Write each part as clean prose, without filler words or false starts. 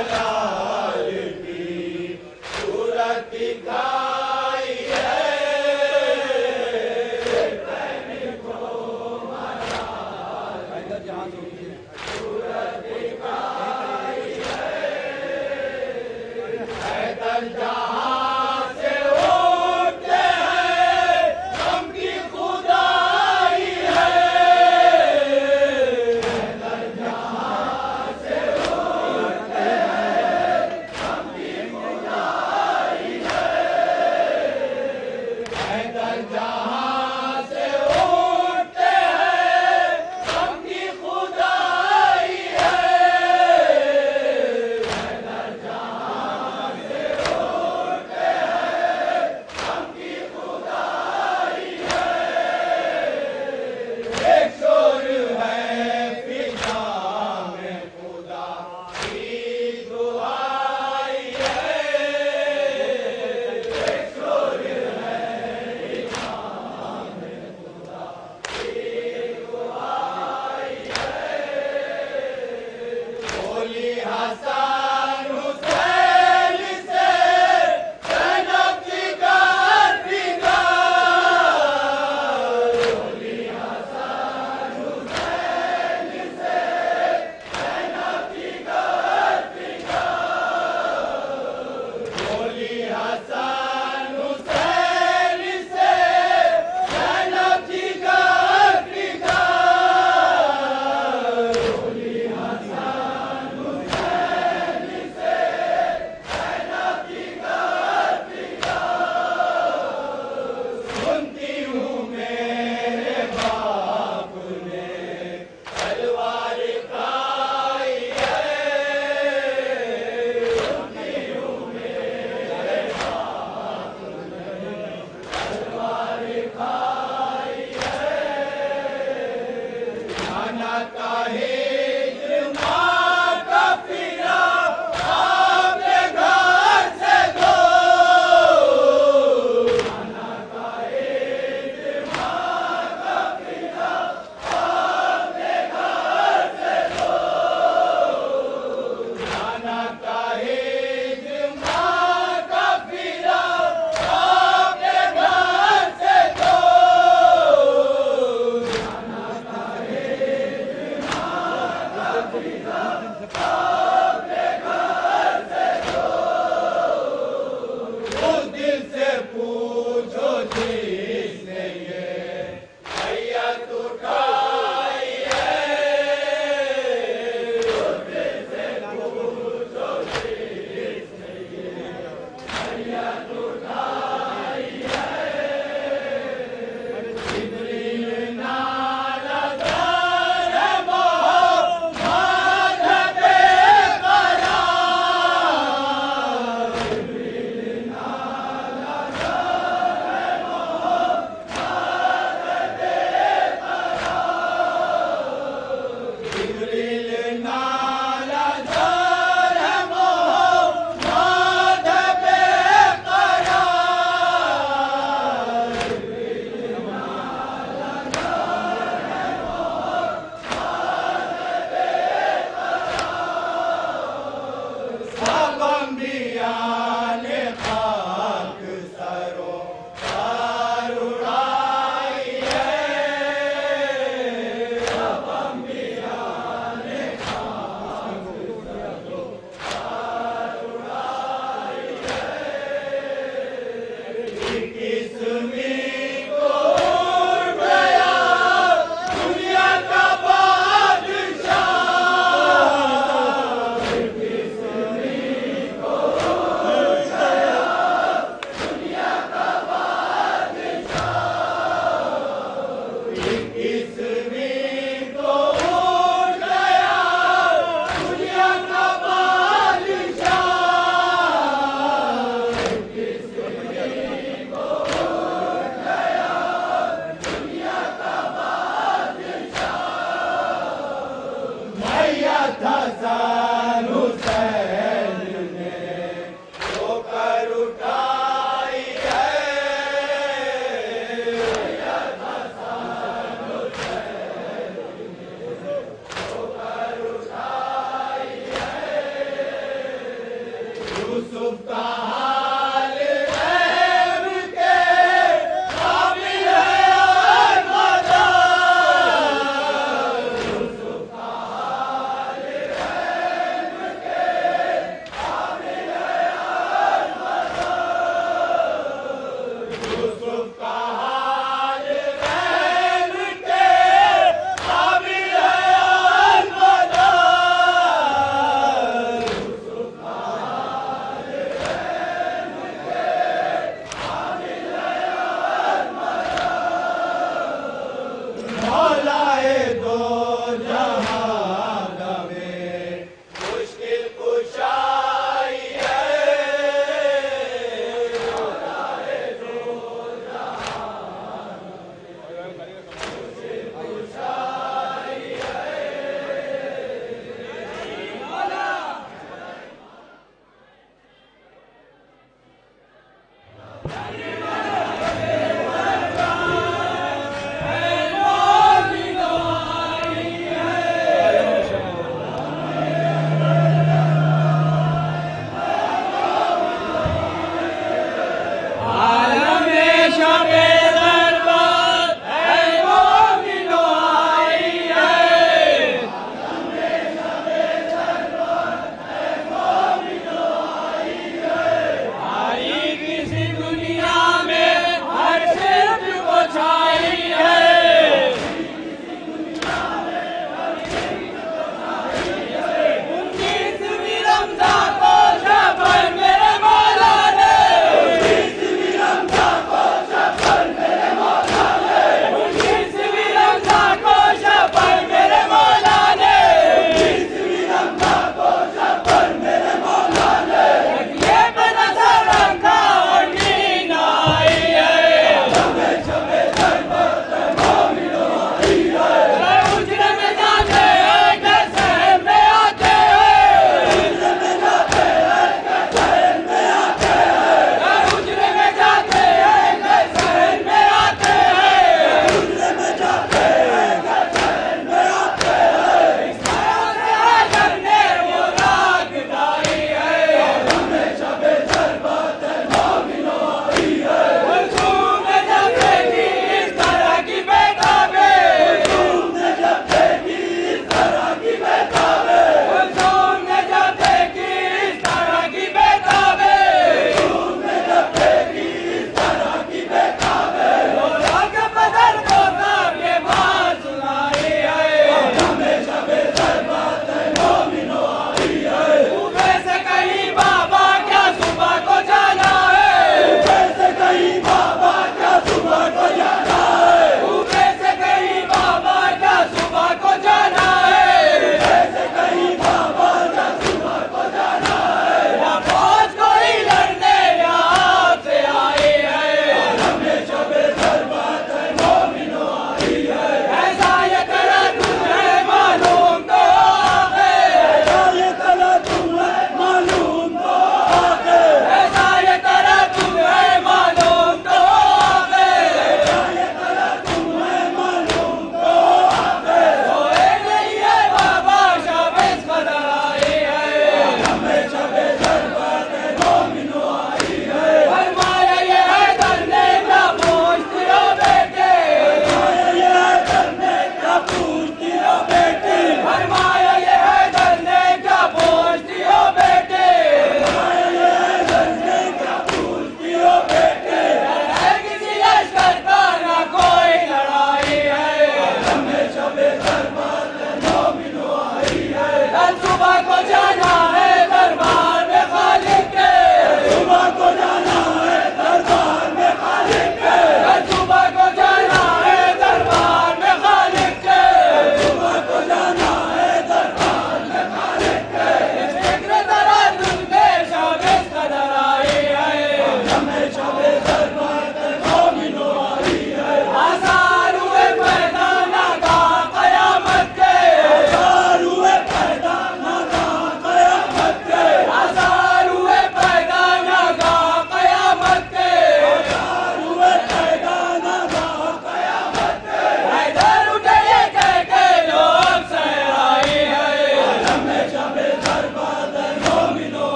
جلال کی صورت دکھائی ہے، صورت دکھائی ہے، حیدر جہاں سے اٹھتے ہیں ہم کی خدائی ہے، حیدر جہاں سے اٹھتے ہیں ہم کی خدائی ہے، حیدر جہاں سے اٹھتے ہیں ہم کی خدائی ہے، حیدر جہاں سے اٹھتے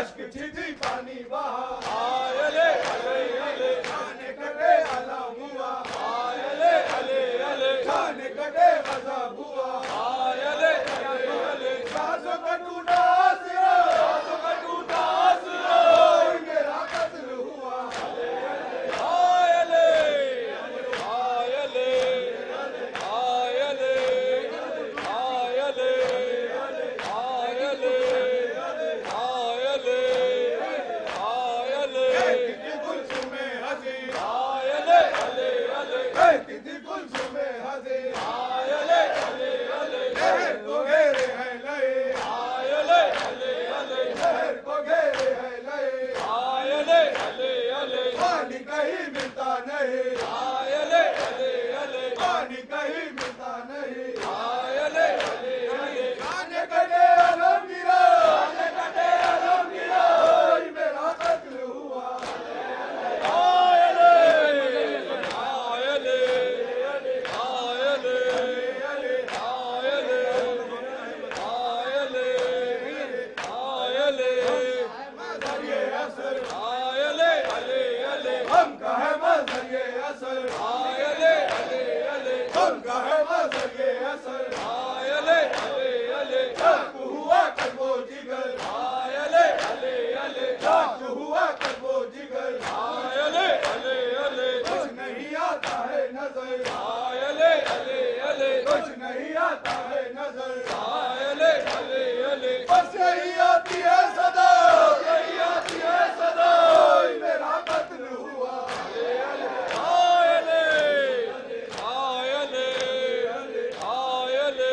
اشک چھتی پانی بہا آئلے علی علی جانے کٹے علم ہوا آئلے علی علی جانے کٹے غضب ہوا آئلے علی علی سازوں کا ٹوٹا آسرا سازوں کا ٹوٹا آسرا کوئی میرا قتل ہوا آئلے آئلے آئلے آئلے آئلے آئلے آئلے کتنی گلشن میں ہنسی آئلے علی علی کتنی گلشن میں ہنسی آئلے علی علی لہر کو گھیرے ہیں لئے آئلے علی علی لہر کو گھیرے ہیں لئے آئلے علی علی پانی کہیں ملتا نہیں آئلے علی علی پانی کہیں ملتا نہیں آئلے علی علی جانے کٹے علم گرا جانے کٹے علم گرا کوئی میرا قتل ہوا آئلے آئلے آئلے آئلے آئلے آئلے مظہر یہ اثر آئلے علی علی ہم کا ہے مظہر یہ اثر آئلے علی علی ہم کا ہے مظہر یہ اثر آئلے علی علی چاک ہوا قلبو جگر آئلے علی علی چاک ہوا قلبو جگر آئلے علی علی کچھ نہیں آتا ہے نظر آئلے علی علی کچھ نہیں آتا ہے نظر آئلے علی علی بس یہی آتی ہے صدا یہی آتی ہے صدا کوئی میرا قتل ہوا آئلے آئلے آئلے آئلے آئلے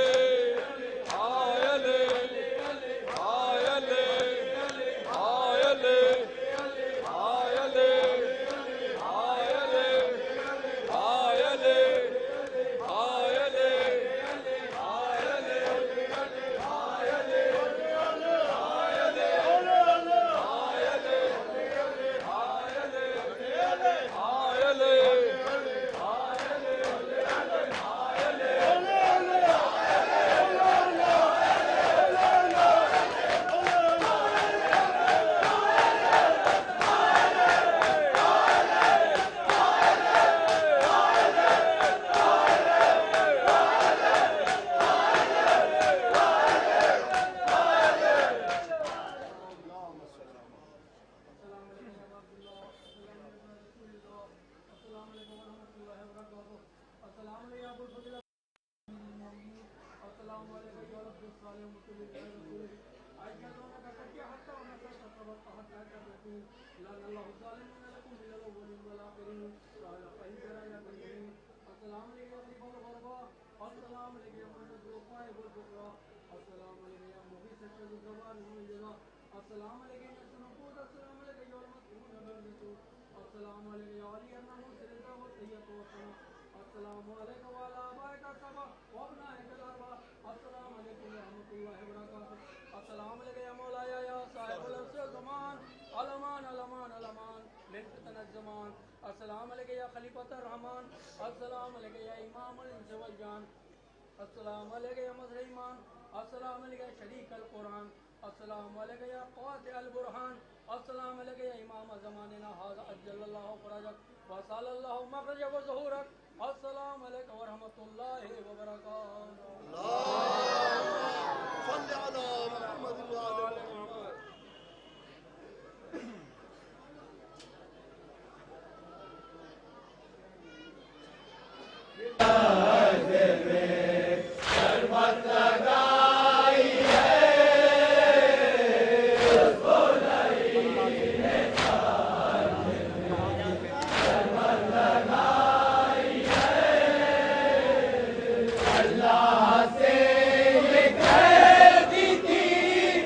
آئلے آئلے آئلے آئلے آئلے السلام علیکم یا خلیفۃ الرحمن السلام علیکم یا امام الانس والجان السلام علیکم یا مظہر ایمان السلام علیکم یا شریک القرآن السلام علیکم یا قاطع البرہان السلام علیکم یا امام زماننا ھذا اجل اللہ فرجک وصال اللہ مخرجک وظہورک السلام علیکم ورحمۃ اللہ وبرکاتہ صل علی محمد وعلى محمد اللہ سے یہ کہہ دی تھی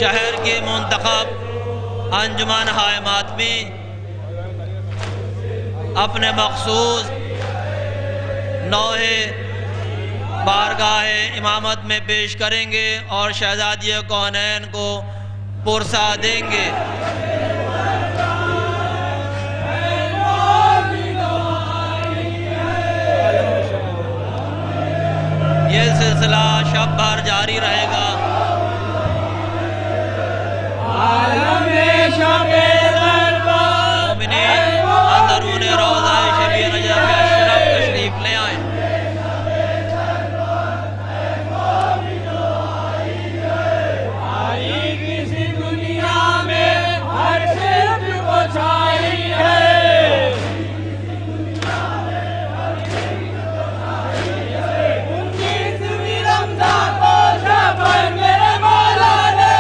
شہر کے منتخب انجمن ہائے ماتمی اپنے مخصوص نوحے بارگاہ امامت میں پیش کریں گے اور شہزادی کونین کو پرسا دیں گے۔ یہ سلسلہ شب بھر جاری رہے گا۔ مومنین اندرون روضہ شبیہ نجف اشرف تشریف لے آئیں۔ میرے مولا نے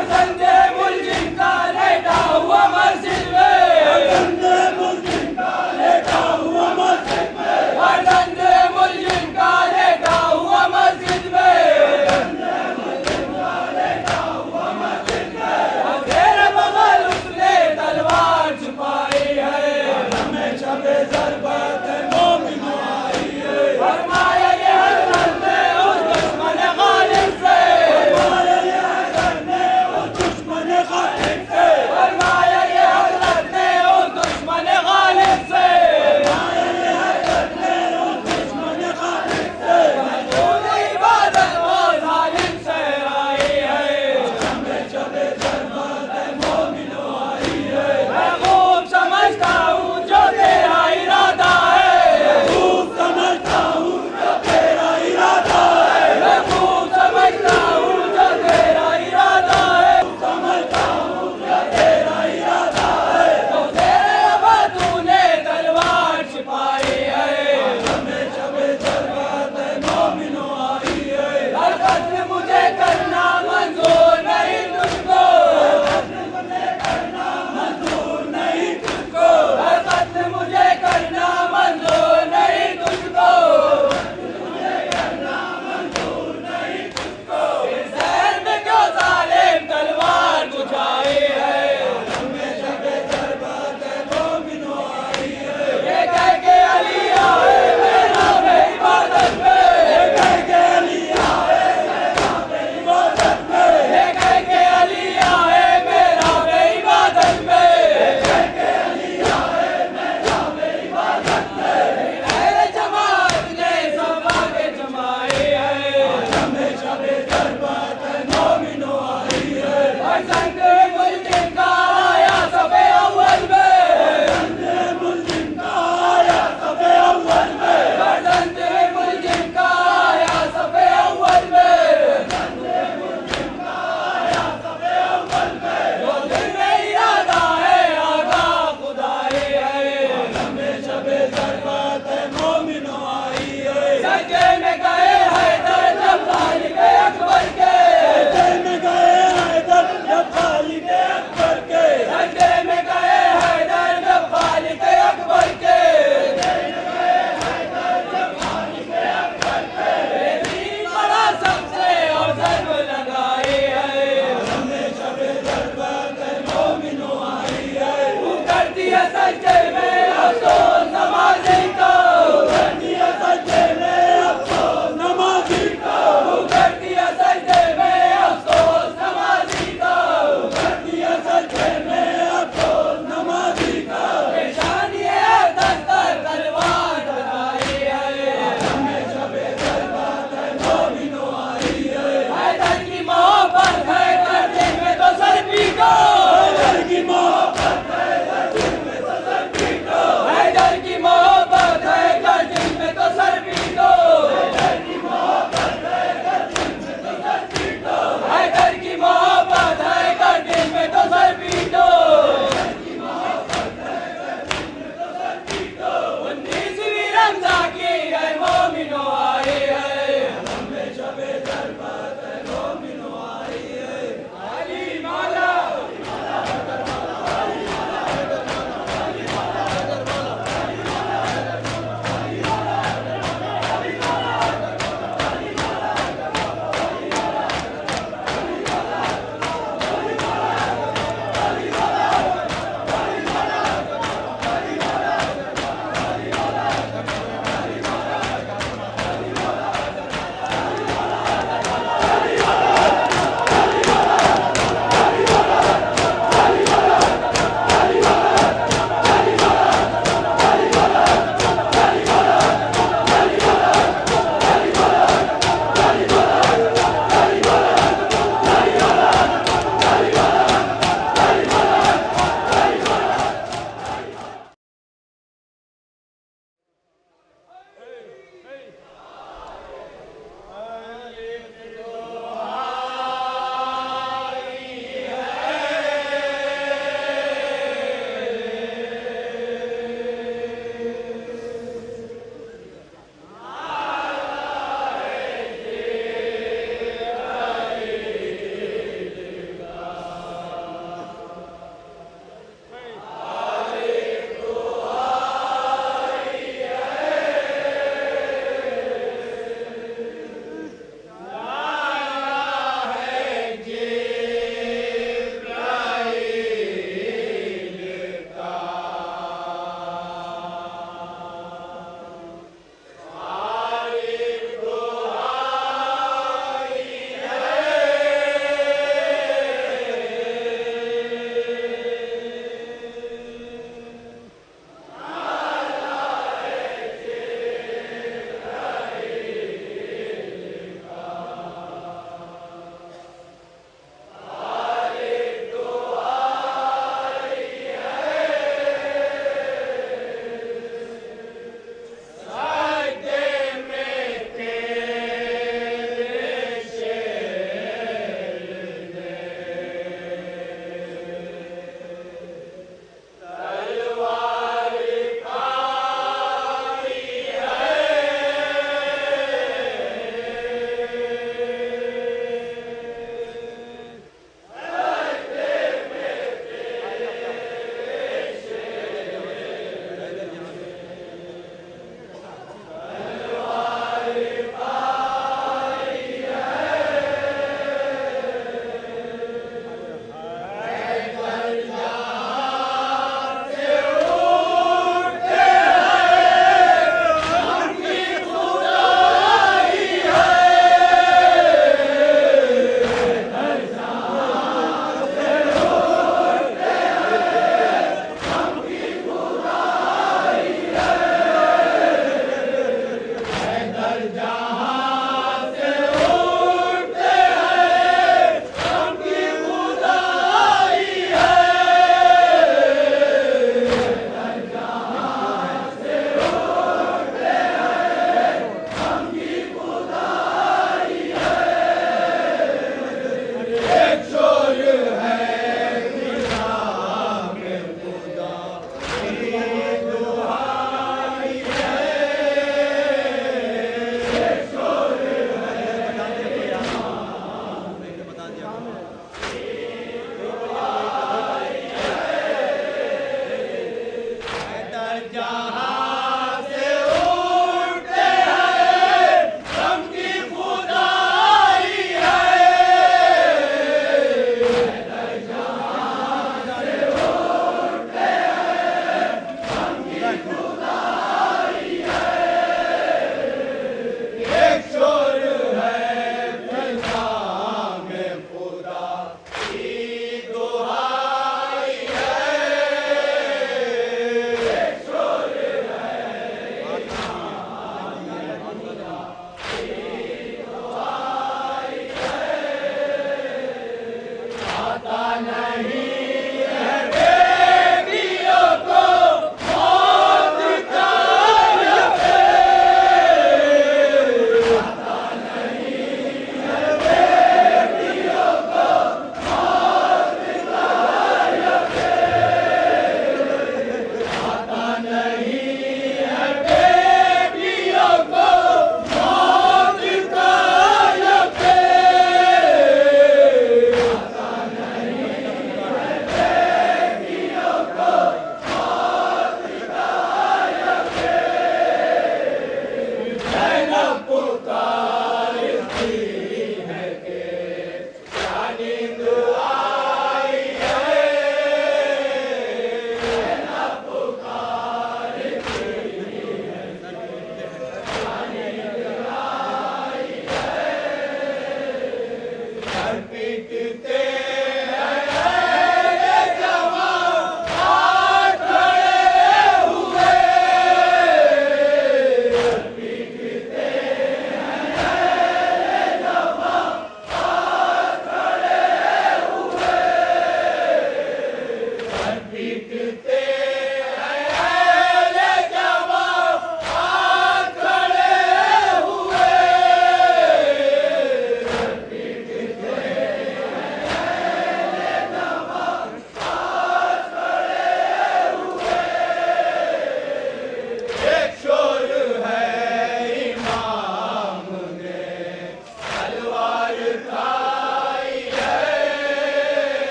فرزند ملزم کا لیٹا ہوا مسجد میں فرزند ملزم کا لیٹا ہوا مسجد میں فرزند ملزم کا لیٹا ہوا مسجد میں فرزند ملزم کا لیٹا ہوا مسجد میں تیرے بغل اس نے تلوار چھپائی ہے ہمیں شب ضربت مومن آئی ہے فرمایا یہ حضرت نے اس دشمن غالب سے فرمایا یہ حضرت نے اس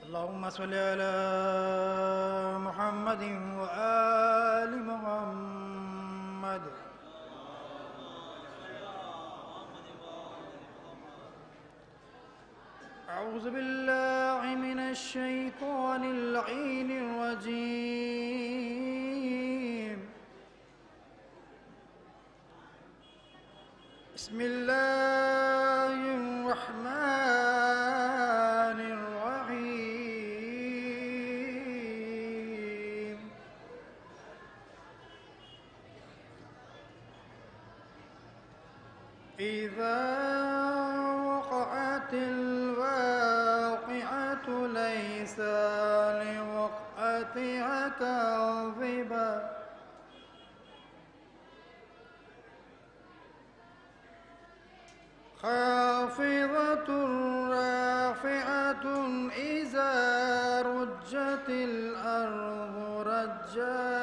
اللهم صل على محمد وآل محمد. أعوذ بالله من الشيطان اللعين الرجيم. بسم الله الرحمن الرحيم. إذا وقعت الواقعة ليس لوقعتها كاذبة خافضة رافعة إذا رجت الأرض رجا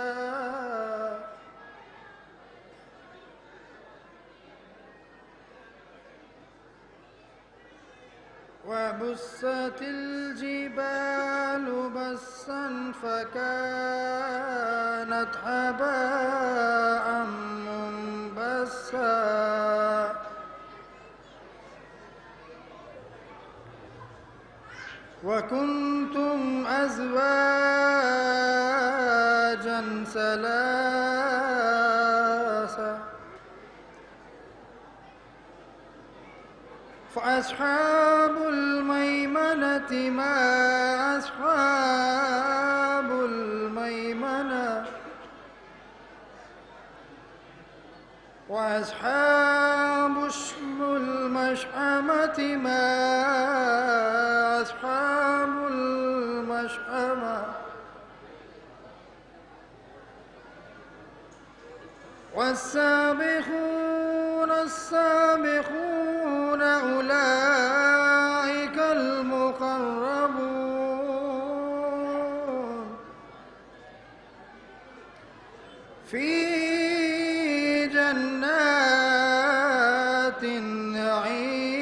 وبست الجبال بسا فكانت هباء منبثا وكنتم أزواجا ثلاثة فأصحاب الميمنة ما أصحاب الميمنة وأصحاب المشأمة ما أصحاب المشأمة والسابقون السابقون أولئك المقربون في جنات النعيم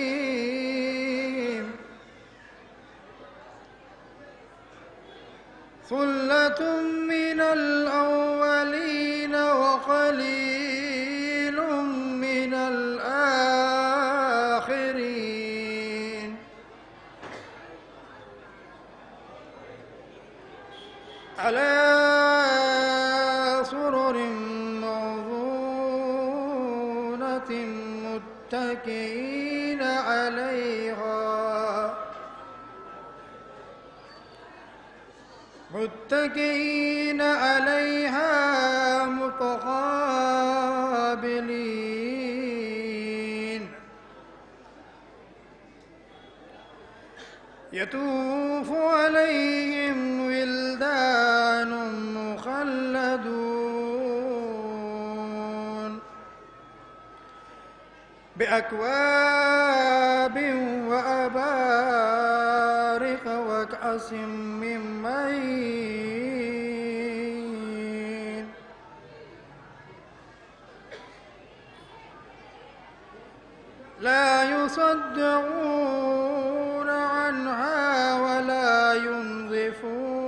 ثلة من الأولين وقليل من الآخرين على سرر موضونة متكئين عليها متقابلين يطوف عليهم ولدان مخلدون بأكواب وأبارق وكأس من معين لا يصدعون عنها ولا ينزفون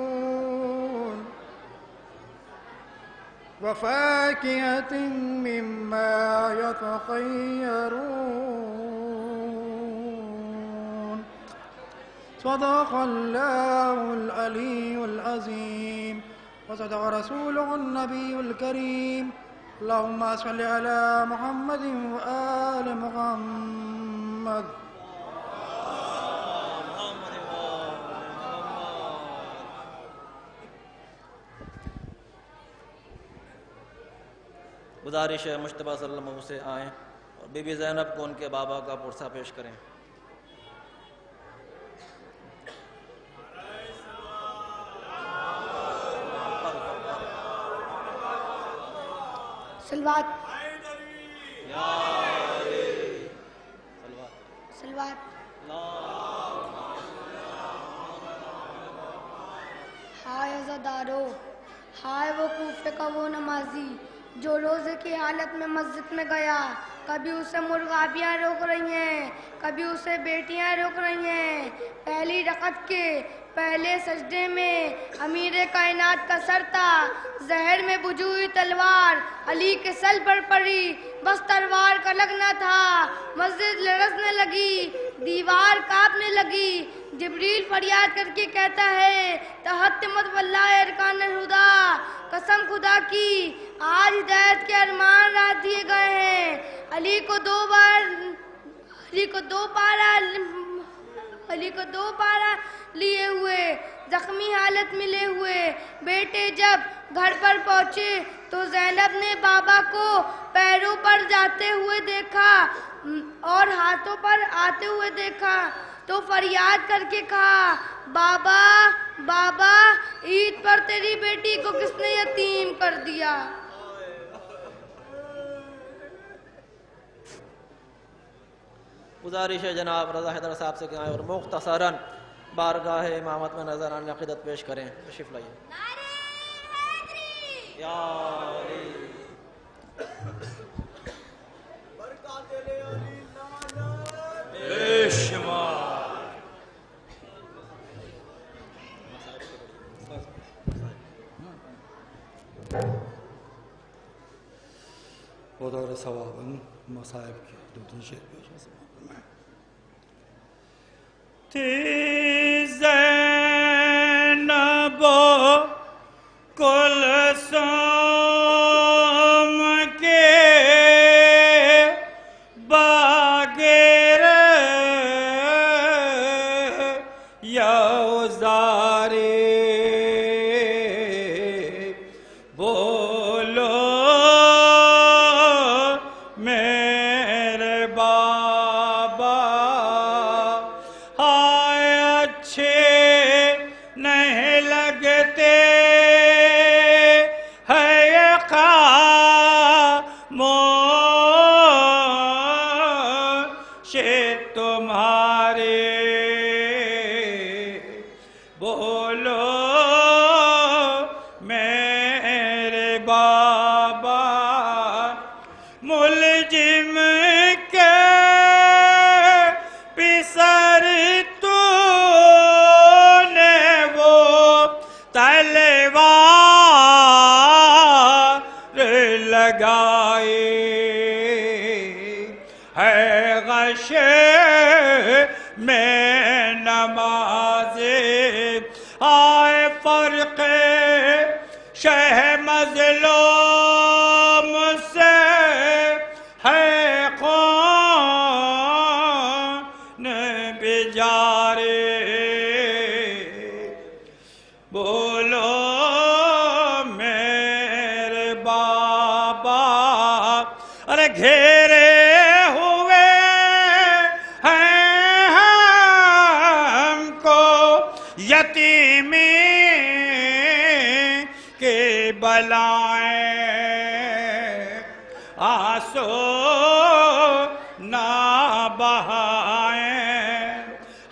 وفاكهة مما يتخيرون. صدق الله العلي العظيم وصدق رسوله النبي الكريم. اللهم صل على محمد وآل محمد. محمد گزارش ہے مجتبیٰ صلی اللہ علیہ وسلم سے آئیں اور بی بی زینب کو ان کے بابا کا پرسہ پیش کریں. سلوات سلوات ہائے عزادارو، ہائے وہ کوفے کا وہ نمازی جو روزے کی حالت میں مسجد میں گیا. کبھی اسے مرغابیاں روک رہی ہیں، کبھی اسے بیٹیاں روک رہی ہیں. پہلی رکعت کے پہلے سجدے میں امیر کائنات کا سر تھا، زہر میں بجھی ہوئی تلوار علی کے سل پر پڑی، بس تلوار کا لگنا تھا. مسجد لرزنے لگی، دیوار کانپنے لگی. جبریل فریاد کر کے کہتا ہے تحتمت واللہ ارکان الہدا، قسم خدا کی آج ہدایت کے ارمان رات دیے گئے ہیں. علی کو دو پارا لیے ہوئے، زخمی حالت ملے ہوئے بیٹے جب گھر پر پہنچے تو زینب نے بابا کو پیروں پر جاتے ہوئے دیکھا اور ہاتھوں پر آتے ہوئے دیکھا تو فریاد کر کے کہا بابا بابا، عید پر تیری بیٹی کو کس نے یتیم کر دیا؟ گزارش ہے جناب رضا حیدر صاحب سے کہ آئیں اور مختصراً بارگاہ امامت میں نظرانہ عقیدت پیش کریں. تشریف لائیے. یا علی برکات علی نعرہ بے شمار. بدور ثواباً مصائب کی دو تین شعر پیش فرمائیں. تھی زینب کلثوم کے باغیر یوزاری بولو میرے بابا، ہائے اچھے نہیں لگتے ہے یہ خاموش تمہارے، بولو میرے بابا. ملجم کے پسر تو نے وہ تلوار لگائی ہے، غش میں نماز آئے فرق شہ مظلوم سے ہے کون بیچارے، بولو میرے بابا. ارے گھیرے ہوئے ہیں ہم کو یتیمی کے بلائیں، آنسو نہ بہائیں.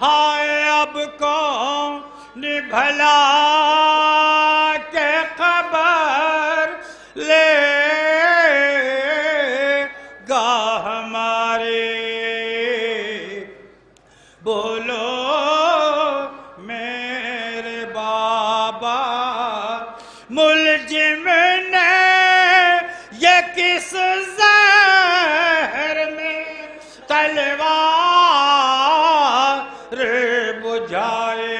ہائے اب کون بھلا کے خبر لے گا ہمارے، بولو میرے بابا. ملجم نے یہ کس زہر میں تلوار بجھائے،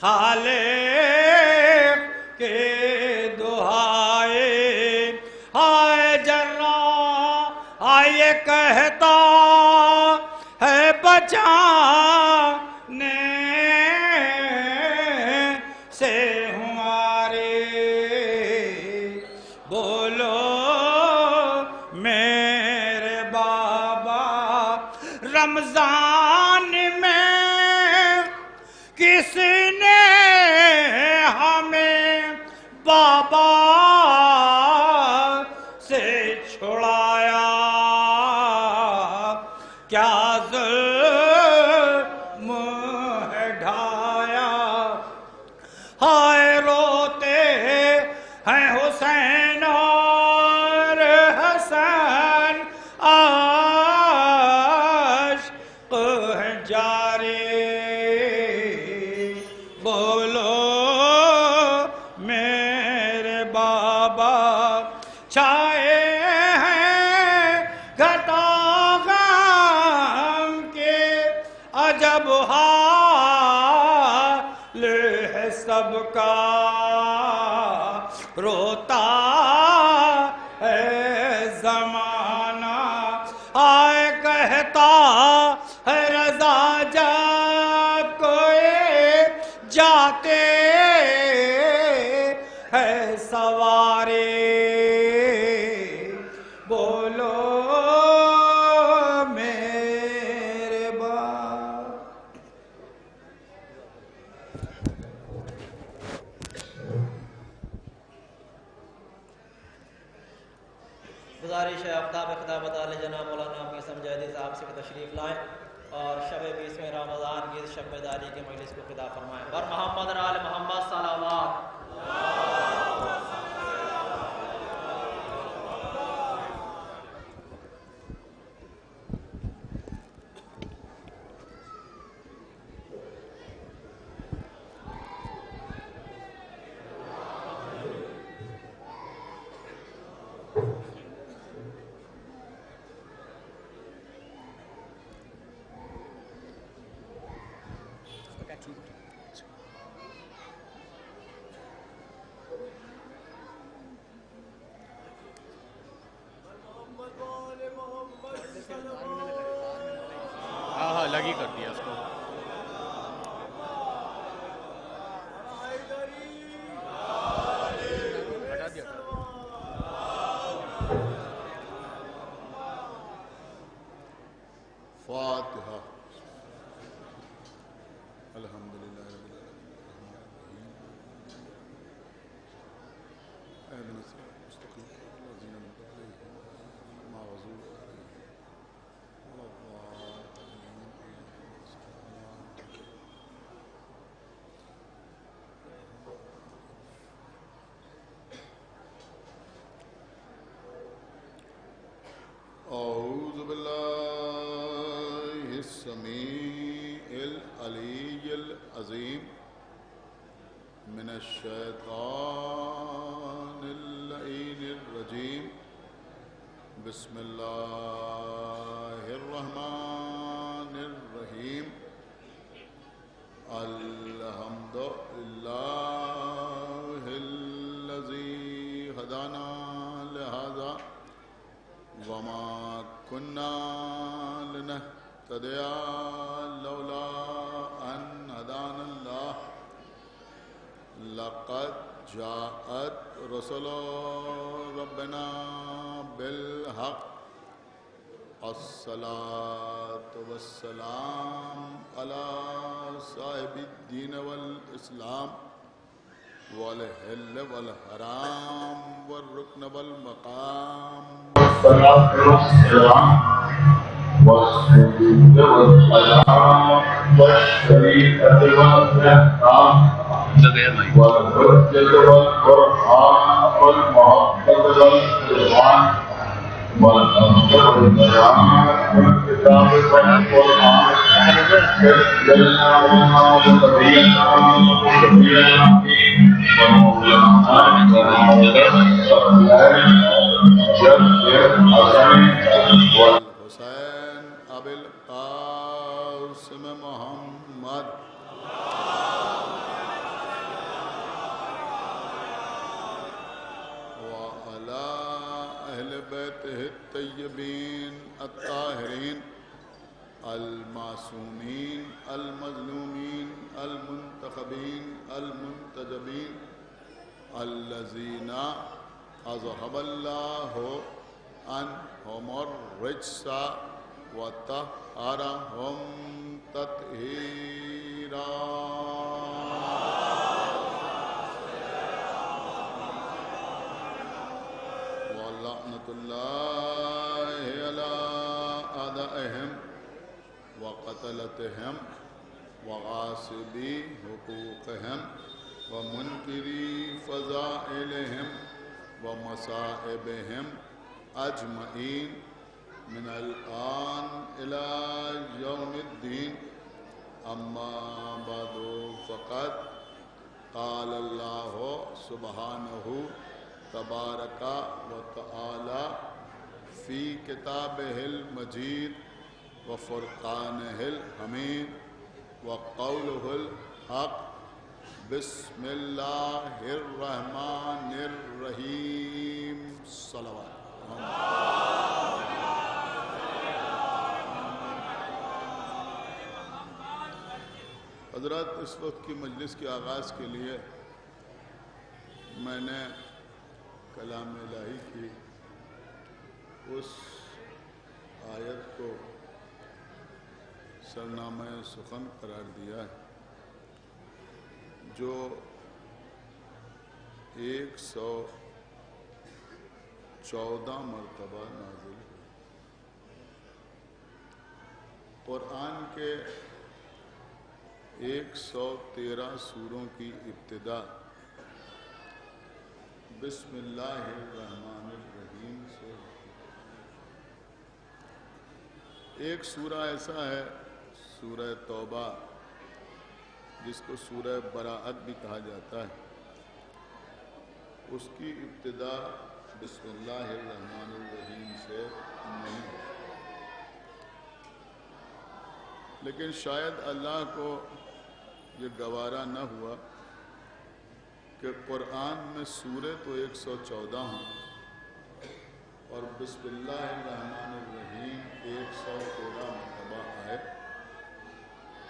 خالق کے دعائے. آئے جرا آئے یہ کہتا ہے بچانے سے ہمارے، بولو میرے بابا رمضان میں کس نے ہمیں بابا سے چھڑایا، کیا ظلم ہے ڈھایا، ہائے روتے ہیں حسین اور حسن عاشق ہے جاری، بولو میرے بابا چھائے ہیں گھٹا غم کے، عجب حال ہے سب کا، روتا ہے زمانہ، آئے کہتا ہے رضا جب کوئی جاتے ہے سوارے، بولو میرے باپ۔ گزارش ہے آفتاب خطابت عالی جناب مولانا قاسم جیدی صاحب سے تشریف لائیں اور شب 20 رمضان کی اس شب بیداری کے مجلس کو خطاب فرمائیں۔ بر محمد اور آل محمد صلوات۔ ہاں لگی کر دیا اس کو۔ ہٹا دیا فاتحہ۔ الحمدللہ رب العالمین، اہدنا الصراط المستقیم الذین انعمت علیہم غیر المغضوب علیہم ولا الضالین۔ اعوذ باللہ السمیع العلی العظیم من الشیطان اللعین الرجیم، بسم اللہ الرحمن الرحیم، الحمد للہ الذی ہدانا لہذا وما كنا لنهتدي لولا أن هدانا الله، لقد جاءت رسل ربنا بالحق، الصلاة والسلام على صاحب الدين والإسلام والحل والحرام والركن والمقام، والصلاة والسلام والسجود والسلام والشريعة والإحكام والحجة والقرآن والمحبة والقرآن والأمر والبيان والكتاب والقرآن، سيدنا ونبينا وشفيعنا والحسین ابی القاسم محمد وعلى أهل بیتہ الطیبین الطاہرین المعصومین المظلومین المنتخبین المنتجبین الذین اذهب اللہ عنہم الرجس وطہرہم تطہیرا. ولعنۃ اللہ علی اعدائہم وقتلتہم وغاصبی حقوقہم ومنکری فضائلہم ومصائبہم اجمعین من الآن الى یوم الدین. اما بعد فقد قال اللہ سبحانہ تبارک و تعالی فی کتابہ المجید وفرقانہ الحمید وقولہ الحق. بسم اللہ الرحمن الرحیم. صلوات. حضرات، اس وقت کی مجلس کے آغاز کے لیے میں نے کلام الہی کی اس آیت کو سرنامہ سخن قرار دیا ہے جو 114 مرتبہ نازل ہوئی. قرآن کے 113 سوروں کی ابتدا بسم اللہ الرحمن الرحیم سے. ایک سورہ ایسا ہے سورہ توبہ جس کو سورہ براءت بھی کہا جاتا ہے، اس کی ابتدا بسم اللہ الرحمن الرحیم سے نہیں ہے. لیکن شاید اللہ کو یہ گوارا نہ ہوا کہ قرآن میں سورے تو 114 ہیں اور بسم اللہ الرحمن الرحیم 113 مرتبہ آئے.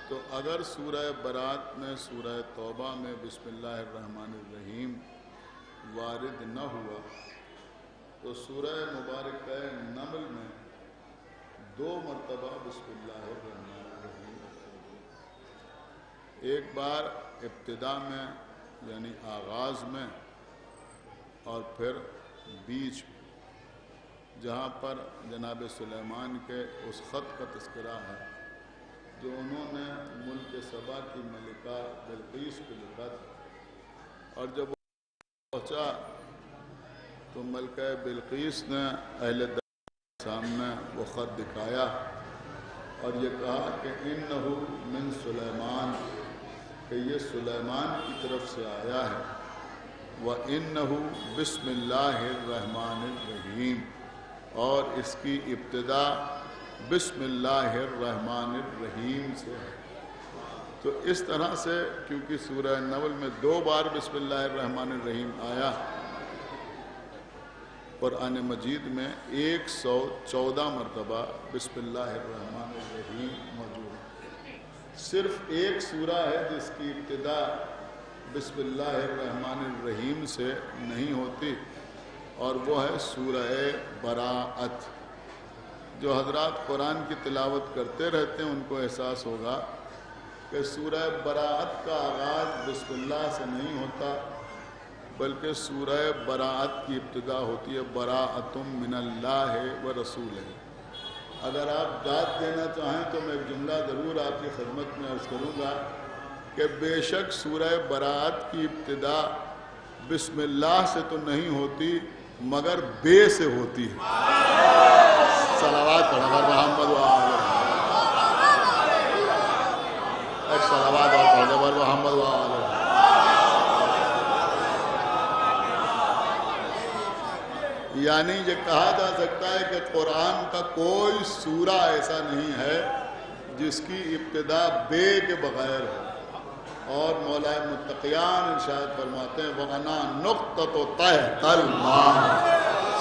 تو اگر سورہ برات میں سورہ توبہ میں بسم اللہ الرحمن الرحیم وارد نہ ہوا تو سورہ مبارکہ نمل میں 2 مرتبہ بسم اللہ الرحمن الرحیم. ایک بار ابتدا میں یعنی آغاز میں اور پھر بیچ میں، جہاں پر جناب سلیمان کے اس خط کا تذکرہ ہے جو انہوں نے ملک سبا کی ملکہ بلقیس کو لکھا تھا. اور جب وہ پہنچا تو ملکہ بلقیس نے اہل در کے سامنے وہ خط دکھایا اور یہ کہا کہ انہو من سلیمان، کہ یہ سلیمان کی طرف سے آیا ہے. وَإِنَّهُ بسم اللہ الرحمن الرحیم، اور اس کی ابتدا بسم اللہ الرحمن الرحیم سے ہے. تو اس طرح سے کیونکہ سورہ نمل میں 2 بار بسم اللہ الرحمن الرحیم آیا، قرآن مجید میں 114 مرتبہ بسم اللہ الرحمن الرحیم موجود ہے. صرف ایک سورہ ہے جس کی ابتدا بسم اللہ الرحمن الرحیم سے نہیں ہوتی اور وہ ہے سورہ براءت. جو حضرات قرآن کی تلاوت کرتے رہتے ہیں ان کو احساس ہوگا کہ سورہ براءت کا آغاز بسم اللہ سے نہیں ہوتا بلکہ سورہ براءت کی ابتدا ہوتی ہے براءۃ من اللہ و رسولہ. اگر آپ داد دینا چاہیں تو میں ایک جملہ ضرور آپ کی خدمت میں عرض کروں گا کہ بے شک سورہ براءت کی ابتدا بسم اللہ سے تو نہیں ہوتی مگر بے سے ہوتی ہے. صلوات پڑھا محمد و آلہ، ایک صلوات اور پڑھا محمد و آلہ. یعنی یہ کہا جا سکتا ہے کہ قرآن کا کوئی سورہ ایسا نہیں ہے جس کی ابتدا بے کے بغیر ہے. اور مولا متقیان ارشاد فرماتے ہیں وَأَنَا نُقْطَةُ تَحْتَ الْمَاءِ،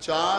4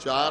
4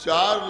4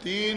3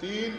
3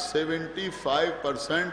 75%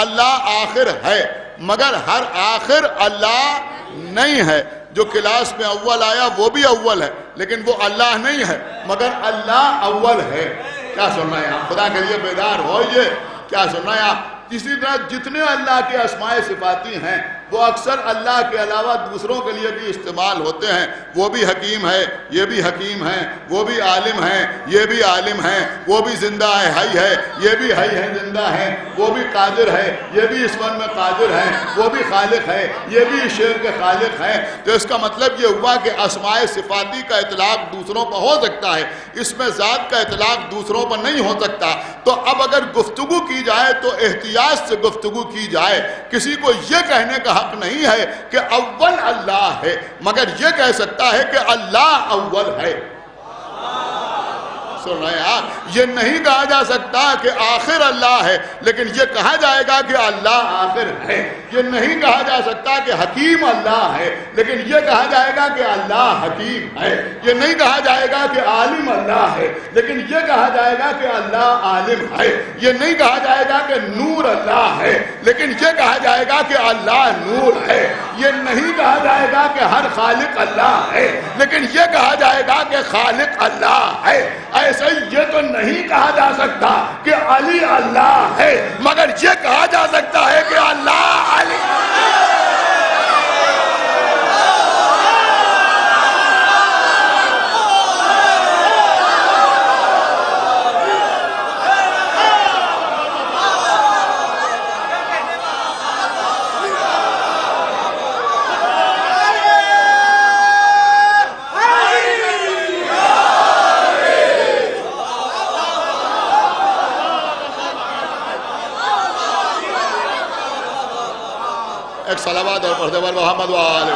اللہ آخر ہے مگر ہر آخر اللہ نہیں ہے. جو کلاس میں اول آیا وہ بھی اول ہے لیکن وہ اللہ نہیں ہے مگر اللہ اول ہے. کیا سننا ہے آپ؟ خدا کے لیے بیدار ہوئیے. کیا سننا ہے آپ؟ اسی طرح جتنے اللہ کے اسماء صفاتی ہیں وہ اکثر اللہ کے علاوہ دوسروں کے لیے بھی استعمال ہوتے ہیں. وہ بھی حکیم ہے، یہ بھی حکیم ہے، وہ بھی عالم ہے، یہ بھی عالم ہے، وہ بھی زندہ ہے، حی ہے، یہ بھی حی ہے، زندہ ہے، وہ بھی قادر ہے، یہ بھی اس فن میں قادر ہے، وہ بھی خالق ہے، یہ بھی اس شعر کے خالق ہے. تو اس کا مطلب یہ ہوا کہ اسماء صفاتی کا اطلاق دوسروں پر ہو سکتا ہے، اس میں ذات کا اطلاق دوسروں پر نہیں ہو سکتا. تو اب اگر گفتگو کی جائے تو احتیاط سے گفتگو کی جائے. کسی کو یہ کہنے کا حق نہیں ہے کہ اول اللہ ہے مگر یہ کہہ سکتا ہے کہ اللہ اول ہے. سن رہے ہیں آپ؟ یہ نہیں کہا جا سکتا کہ آخر اللہ ہے لیکن یہ کہا جائے گا کہ اللہ آخر ہے. یہ نہیں کہا جا سکتا کہ حکیم اللہ ہے لیکن یہ کہا جائے گا کہ اللہ حکیم ہے. یہ نہیں کہا جائے گا کہ عالم اللہ ہے لیکن یہ کہا جائے گا کہ اللہ عالم ہے. یہ نہیں کہا جائے گا کہ نور اللہ ہے لیکن یہ کہا جائے گا کہ اللہ نور ہے. یہ نہیں کہا جائے گا کہ ہر خالق اللہ ہے لیکن یہ کہا جائے گا کہ خالق اللہ ہے. ایسے یہ تو نہیں کہا جا سکتا کہ علی اللہ ہے مگر یہ کہا جا سکتا ہے کہ اللہ علی. ایک صلوات اور پڑھتے پر محمد و آلہ.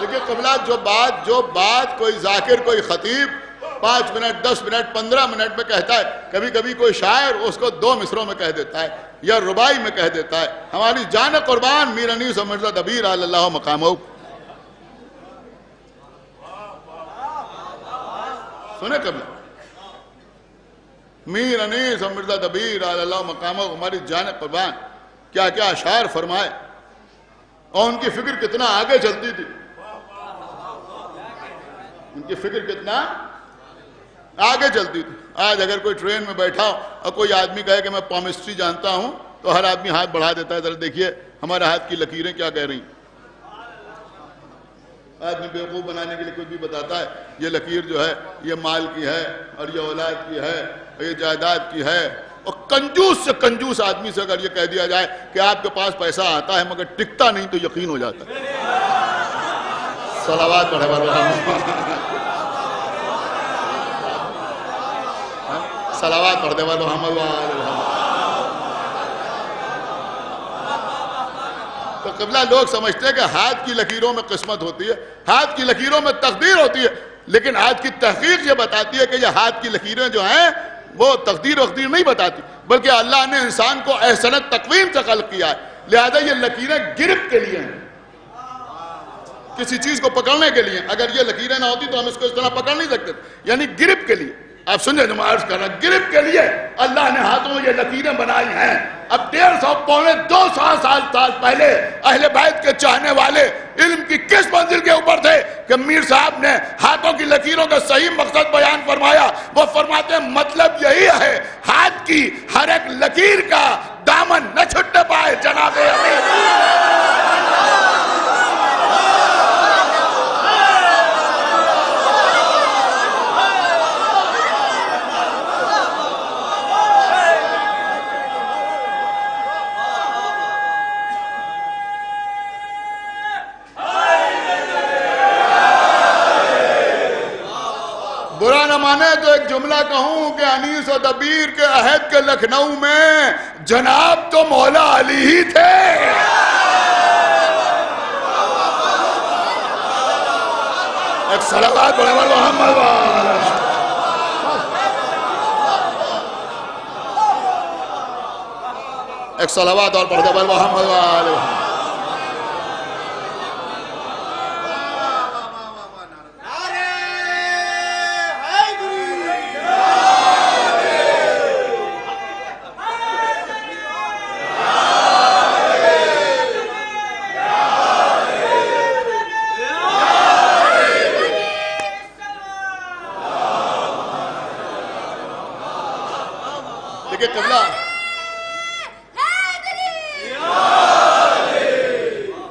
دیکھیں قبلہ جو بات کوئی ذاکر کوئی خطیب 5 منٹ 10 منٹ 15 منٹ میں کہتا ہے، کبھی کبھی کوئی شاعر اس کو 2 مصروں میں کہہ دیتا ہے یا ربائی میں کہہ دیتا ہے. ہماری جان قربان میر انیس و مرزا دبیر علی اللہ مقامہ. سنے قبلہ میر انیس اور مرزا دبیر علی اللہ مقامہ، ہماری جان قربان کیا کیا اشعار فرمائے اور ان کی فکر کتنا آگے چلتی تھی. ان کی فکر کتنا آگے چلتی تھی. آج اگر کوئی ٹرین میں بیٹھا ہو اور کوئی آدمی کہے کہ میں پامسٹری جانتا ہوں تو ہر آدمی ہاتھ بڑھا دیتا ہے. ذرا دیکھیے ہمارے ہاتھ کی لکیریں کیا کہہ رہی ہیں. آدمی بیوقوف بنانے کے لیے کچھ بھی بتاتا ہے، یہ لکیر جو ہے یہ مال کی ہے اور یہ اولاد کی ہے اور یہ جائیداد کی ہے. اور کنجوس سے کنجوس آدمی سے اگر یہ کہہ دیا جائے کہ آپ کے پاس پیسہ آتا ہے مگر ٹکتا نہیں تو یقین ہو جاتا ہے. صلوات پڑھے صلوات پڑھتے پر محمد و آلہ محمد. تو قبلہ لوگ سمجھتے ہیں کہ ہاتھ کی لکیروں میں قسمت ہوتی ہے، ہاتھ کی لکیروں میں تقدیر ہوتی ہے، لیکن آج کی تحقیق یہ بتاتی ہے کہ یہ ہاتھ کی لکیریں جو ہیں وہ تقدیر وقدیر نہیں بتاتی بلکہ اللہ نے انسان کو احسنت تقویم سے خلق کیا ہے. لہذا یہ لکیریں گرفت کے لیے ہیں، کسی چیز کو پکڑنے کے لیے. اگر یہ لکیریں نہ ہوتی تو ہم اس کو اس طرح پکڑ نہیں سکتے. یعنی گرفت کے لیے. آپ سنجھے جو میں عرض کر رہا ہوں، گرفت کے لیے اللہ نے ہاتھوں میں یہ لکیریں بنائی ہیں. اب 150 پونے 200 سال پہلے اہل بیت کے چاہنے والے علم کی کس منزل کے اوپر تھے کہ میر صاحب نے ہاتھوں کی لکیروں کا صحیح مقصد بیان فرمایا. وہ فرماتے ہیں مطلب یہی ہے ہاتھ کی ہر ایک لکیر کا دامن نہ چھٹنے پائے جناب امیر. برا نہ مانے تو ایک جملہ کہوں کہ انیس و دبیر کے عہد کے لکھنؤ میں جناب تو مولا علی ہی تھے. ایک صلوات پڑھے محمد و آلہ. ایک صلوات اور پڑھتے محمد و آلہ.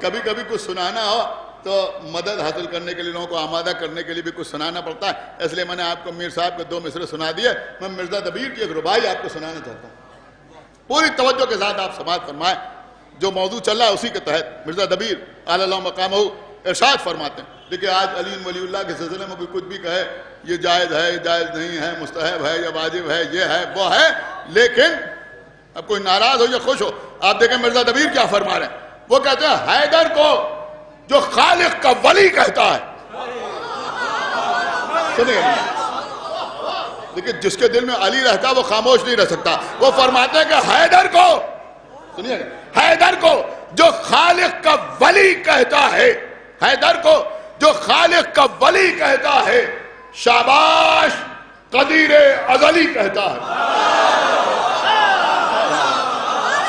کبھی کبھی کچھ سنانا ہو تو مدد حاصل کرنے کے لیے لوگوں کو آمادہ کرنے کے لیے بھی کچھ سنانا پڑتا ہے، اس لیے میں نے آپ کو میر صاحب کے 2 مصرے سنا دیے. میں مرزا دبیر کی ایک ربائی آپ کو سنانا چاہتا ہوں، پوری توجہ کے ساتھ آپ سماعت فرمائیں. جو موضوع چل رہا ہے اسی کے تحت مرزا دبیر اعلی اللہ مقامہ ارشاد فرماتے ہیں. دیکھیں آج علی ولی اللہ کے سلسلے میں کوئی کچھ بھی کہے یہ جائز ہے، یہ جائز نہیں ہے، مستحب ہے یا واجب ہے، یہ ہے وہ ہے، لیکن اب کوئی ناراض ہو یا خوش ہو، آپ دیکھیں مرزا دبیر کیا فرما رہے ہیں. وہ کہتے ہیں حیدر کو جو خالق کا ولی کہتا ہے، سنیے دیکھیں جس کے دل میں علی رہتا وہ خاموش نہیں رہ سکتا. وہ فرماتے ہیں کہ حیدر کو، سنیے حیدر کو جو خالق کا ولی کہتا ہے، حیدر کو جو خالق کا ولی کہتا ہے، شاباش قدیر ازلی کہتا ہے.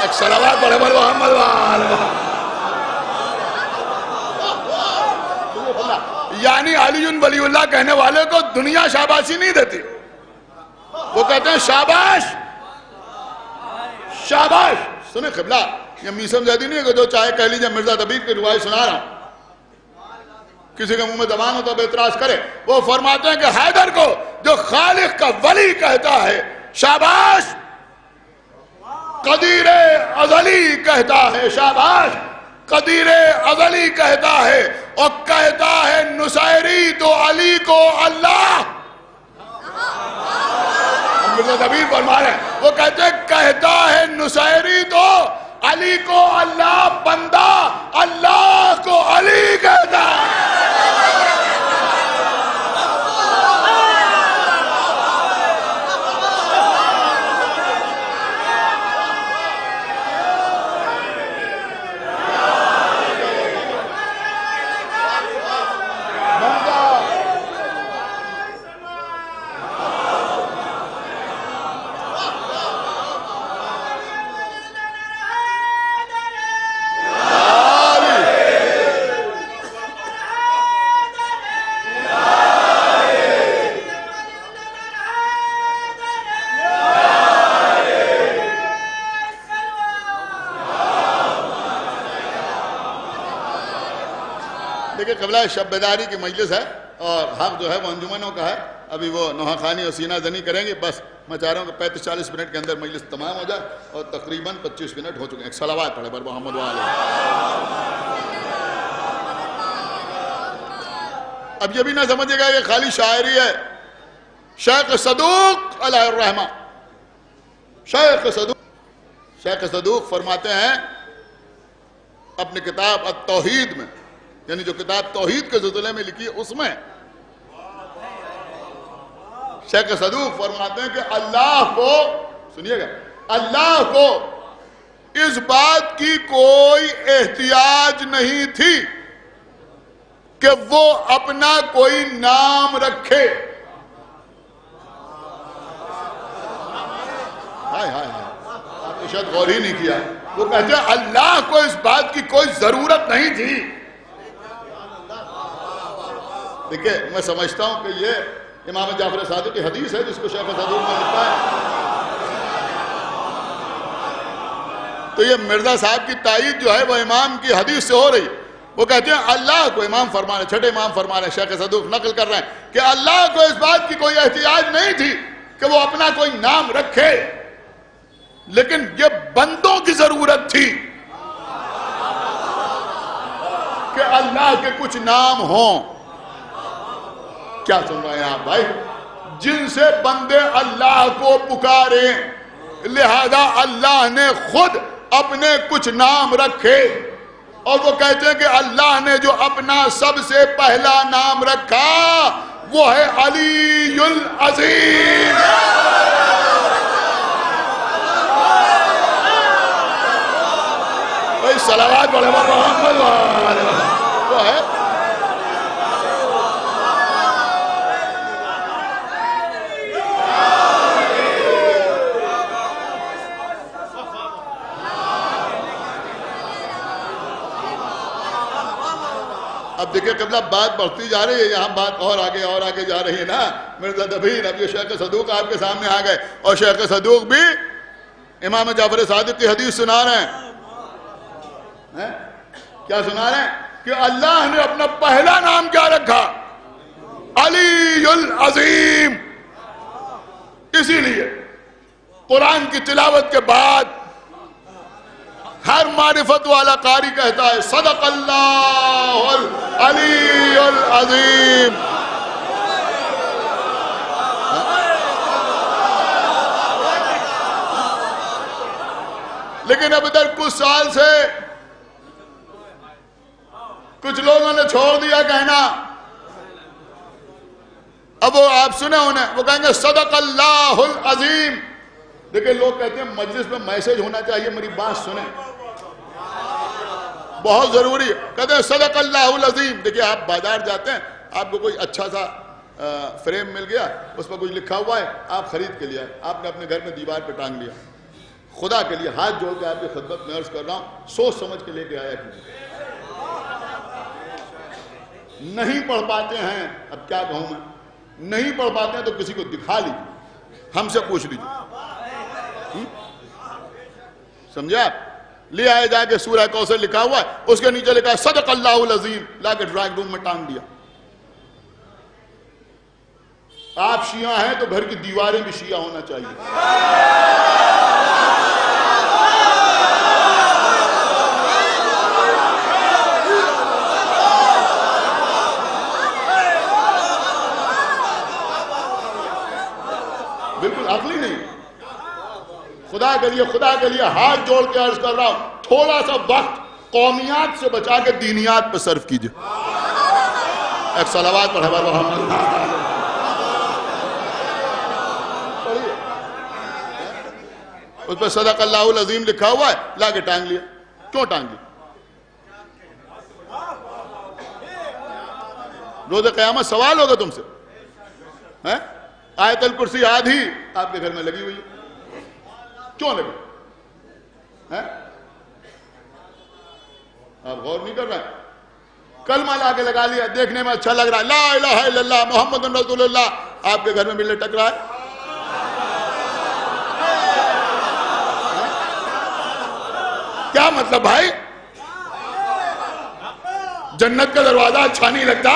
ایک صلوات پڑھے بر محمد یعنی علی ولی اللہ کہنے والے کو دنیا شاباشی نہیں دیتی. وہ کہتے ہیں شاباش شاباش. سنیں قبلہ یہ میسم زیادی نہیں ہے کہ جو چاہے کہہ لیجئے مرزا دبیر کی روایت سنا رہا ہوں، کسی کے منہ میں زبان ہو تو اب اعتراض کرے. وہ فرماتے ہیں کہ حیدر کو جو خالق کا ولی کہتا ہے، شاباش قدیر ازلی کہتا ہے، شاباش قدیر ازلی کہتا ہے، اور کہتا ہے نصیری تو علی کو اللہ. مرزا دبیر فرما رہے ہیں، وہ کہتے ہیں کہتا ہے نصیری تو علی کو اللہ، بندہ اللہ کو علی کہتا ہے. قبلہ شب بیداری کی مجلس ہے اور حق جو ہے وہ انجمنوں کا ہے. ابھی وہ نوحہ خوانی اور سینہ زنی کریں گے. بس میں چاہ رہا ہوں کہ 35-40 منٹ کے اندر مجلس تمام ہو جائے اور تقریباً 25 منٹ ہو چکے ہیں. ایک صلوات پڑھے بر محمد وآلہ. اب یہ بھی نہ سمجھے گا یہ خالی شاعری ہے. شیخ صدوق علیہ الرحمہ، شیخ صدوق فرماتے ہیں اپنی کتاب التوحید میں، یعنی جو کتاب توحید کے سلسلے میں لکھی ہے اس میں شیخ صدوق فرماتے ہیں کہ اللہ کو، سنیے گا، اللہ کو اس بات کی کوئی احتیاج نہیں تھی کہ وہ اپنا کوئی نام رکھے. آپ نے شاید غور ہی نہیں کیا. وہ کہتے ہیں اللہ کو اس بات کی کوئی ضرورت نہیں تھی. دیکھیں میں سمجھتا ہوں کہ یہ امام جعفر صادق کی حدیث ہے جس کو شیخ صدوق نے لکھا ہے. تو یہ مرزا صاحب کی تائید جو ہے وہ امام کی حدیث سے ہو رہی. وہ کہتے ہیں اللہ کو، امام فرما رہے، چھٹے امام فرما رہے، شیخ صدوق نقل کر رہے ہیں کہ اللہ کو اس بات کی کوئی احتیاج نہیں تھی کہ وہ اپنا کوئی نام رکھے، لیکن یہ بندوں کی ضرورت تھی کہ اللہ کے کچھ نام ہوں. کیا سن رہے ہیں آپ بھائی؟ جن سے بندے اللہ کو پکاریں، لہذا اللہ نے خود اپنے کچھ نام رکھے. اور وہ کہتے ہیں کہ اللہ نے جو اپنا سب سے پہلا نام رکھا وہ ہے علی العظیم. بھائی صلوات پڑھے محمد وہ ہے. اب دیکھیں قبلہ بات بڑھتی جا رہی ہے، یہاں بات اور آگے جا رہی ہے نا. مرزا دبیر اب یہ شیخ صدوق آپ کے سامنے آ گئے اور شیخ صدوق بھی امام جعفر صادق کی حدیث سنا رہے ہیں. کیا سنا رہے ہیں کہ اللہ نے اپنا پہلا نام کیا رکھا؟ علی العظیم. اسی لیے قرآن کی تلاوت کے بعد ہر معرفت والا قاری کہتا ہے صدق اللہ العلی العظیم. لیکن اب ادھر کچھ سال سے کچھ لوگوں نے چھوڑ دیا کہنا. اب وہ آپ سنیں انہیں، وہ کہیں گے صدق اللہ العظیم. دیکھیں لوگ کہتے ہیں مجلس میں میسج ہونا چاہیے، میری بات سنیں، بہت ضروری ہے. کہتے ہیں صدق اللہ العظیم. دیکھیں آپ بازار جاتے ہیں، آپ کو کوئی اچھا سا فریم مل گیا، اس پر کچھ لکھا ہوا ہے، آپ خرید کے لیا، آپ نے اپنے گھر میں دیوار پہ ٹانگ لیا. خدا کے لیے ہاتھ جوڑ کے آپ کی خدمت میں عرض کر رہا ہوں، سوچ سمجھ کے لے کے آیا کیجیے. نہیں پڑھ پاتے ہیں، اب کیا کہوں میں، نہیں پڑھ پاتے ہیں تو کسی کو دکھا لیجیے، ہم سے پوچھ لیجیے. سمجھا؟ لے آئے جا کے سورہ کوثر لکھا ہوا ہے، اس کے نیچے لکھا ہے صدق اللہ العظیم، لا کے ڈرائنگ روم میں ٹانگ دیا. آپ شیعہ ہیں تو گھر کی دیواریں بھی شیعہ ہونا چاہیے. بالکل عقلی نہیں. خدا کے لیے ہاتھ جوڑ کے عرض کر رہا ہوں، تھوڑا سا وقت قومیات سے بچا کے دینیات پہ صرف کیجئے. ایک صلوات پڑھے محمد. اس پہ صدق اللہ العظیم لکھا ہوا ہے، لا کے ٹانگ لیا. کیوں ٹانگ لیا؟ روز قیامت سوال ہوگا تم سے. آیت الکرسی آدھی آپ کے گھر میں لگی ہوئی ہے، کیوں لگی؟ آپ غور نہیں کر رہے ہیں. کلمہ لا کے لگا لیا، دیکھنے میں اچھا لگ رہا ہے، لا الہ الا اللہ محمد رسول اللہ، آپ کے گھر میں بھی لٹک رہا ہے. کیا مطلب بھائی؟ جنت کا دروازہ اچھا نہیں لگتا؟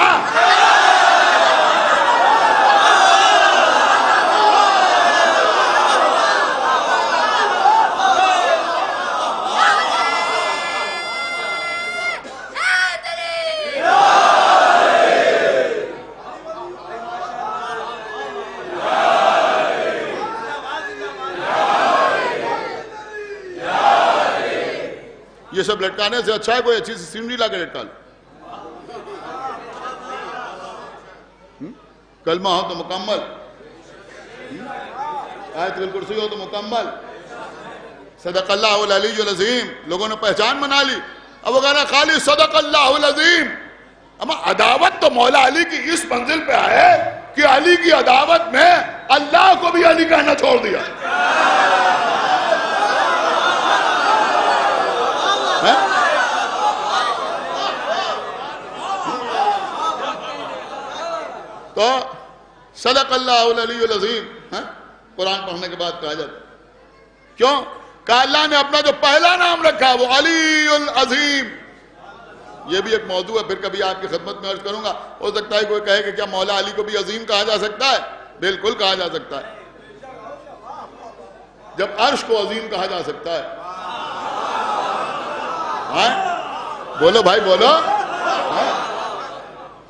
یہ سب لٹکانے سے اچھا ہے کوئی اچھی سی سینری لا کے لٹکا لو. کلمہ ہو تو مکمل، آیت الکرسی ہو تو مکمل، صدق اللہ العلی العظیم. لوگوں نے پہچان بنا لی. اب وہ کہنا خالی صدق اللہ العظیم. اما عداوت تو مولا علی کی اس منزل پہ آئے کہ علی کی عداوت میں اللہ کو بھی علی کہنا چھوڑ دیا. تو صدق اللہ العلی العظیم قرآن پڑھنے کے بعد کہا جاتا. کیوں؟ کہ اللہ نے اپنا جو پہلا نام رکھا وہ علی العظیم. یہ بھی ایک موضوع ہے، پھر کبھی آپ کی خدمت میں عرض کروں گا. ہو سکتا ہے کوئی کہے کہ کیا مولا علی کو بھی عظیم کہا جا سکتا ہے؟ بالکل کہا جا سکتا ہے. جب عرش کو عظیم کہا جا سکتا ہے. بولو بھائی بولو.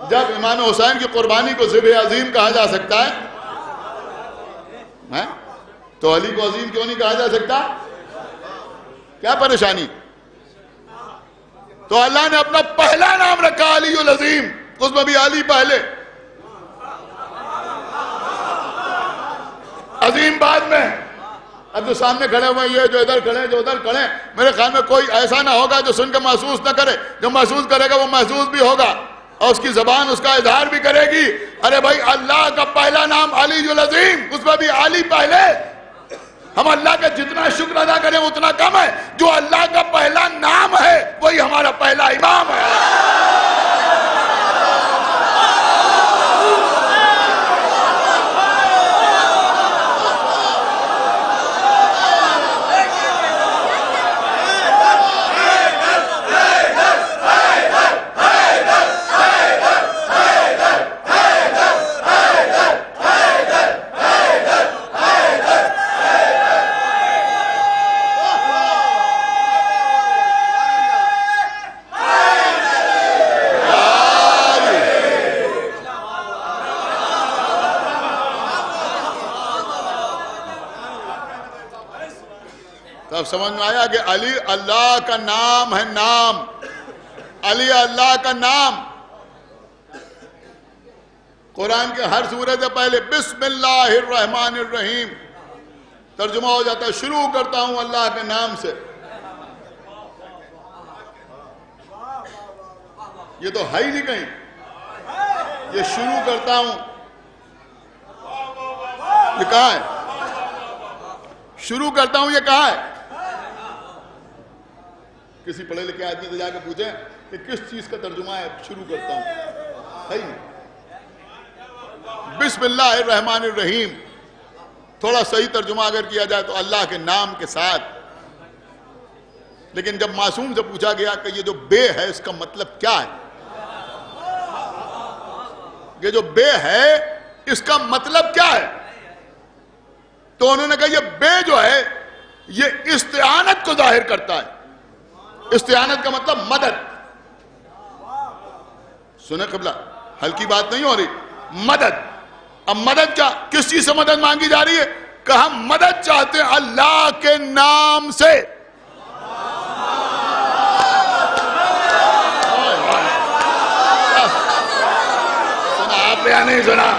جب امام حسین کی قربانی کو ذبح عظیم کہا جا سکتا ہے تو علی کو عظیم کیوں نہیں کہا جا سکتا؟ کیا پریشانی؟ تو اللہ نے اپنا پہلا نام رکھا علی العظیم، اس میں بھی علی پہلے، عظیم بعد میں. اب جو سامنے کھڑے ہوئے یہ جو ادھر کھڑے جو ادھر کھڑے، میرے خیال میں کوئی ایسا نہ ہوگا جو سن کے محسوس نہ کرے. جو محسوس کرے گا وہ محسوس بھی ہوگا اور اس کی زبان اس کا اظہار بھی کرے گی. ارے بھائی اللہ کا پہلا نام علی العظیم، اس میں بھی علی پہلے. ہم اللہ کا جتنا شکر ادا کریں اتنا کم ہے. جو اللہ کا پہلا نام ہے وہی ہمارا پہلا امام ہے. اب سمجھ میں آیا کہ علی اللہ کا نام ہے، نام علی اللہ کا نام. قرآن کے ہر سورہ سے پہلے بسم اللہ الرحمن الرحیم ترجمہ ہو جاتا ہے شروع کرتا ہوں اللہ کے نام سے. یہ تو ہے ہی نہیں کہیں، یہ شروع کرتا ہوں، یہ کہاں ہے؟ شروع کرتا ہوں، یہ کہاں ہے؟ کسی پڑھے لکھے آدمی سے جا کے پوچھیں کہ کس چیز کا ترجمہ ہے شروع کرتا ہوں، ہے ہی نہیں. بسم اللہ الرحمن الرحیم تھوڑا صحیح ترجمہ اگر کیا جائے تو اللہ کے نام کے ساتھ. لیکن جب معصوم سے پوچھا گیا کہ یہ جو بے ہے اس کا مطلب کیا ہے، یہ جو بے ہے اس کا مطلب کیا ہے، تو انہوں نے کہا یہ بے جو ہے یہ استعانت کو ظاہر کرتا ہے. استعانت کا مطلب مدد. سنیں قبلہ، ہلکی بات نہیں ہو رہی، مدد. اب مدد کیا، کس چیز سے مدد مانگی جا رہی ہے؟ کہ ہم مدد چاہتے ہیں اللہ کے نام سے. سنا آپ نے نہیں سنا؟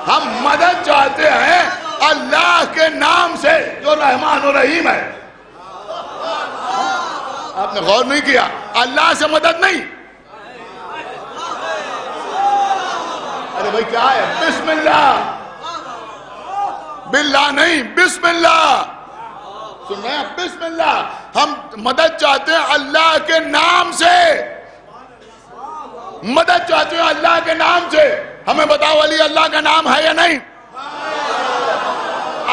ہم مدد چاہتے ہیں اللہ کے نام سے جو رحمان و رحیم ہے. آپ نے غور نہیں کیا، اللہ سے مدد نہیں. ارے بھائی کیا ہے؟ بسم اللہ، باللہ نہیں، بسم اللہ. سن رہے ہیں؟ بسم اللہ. ہم مدد چاہتے ہیں اللہ کے نام سے، مدد چاہتے ہیں اللہ کے نام سے. ہمیں بتاؤ علی اللہ کا نام ہے یا نہیں؟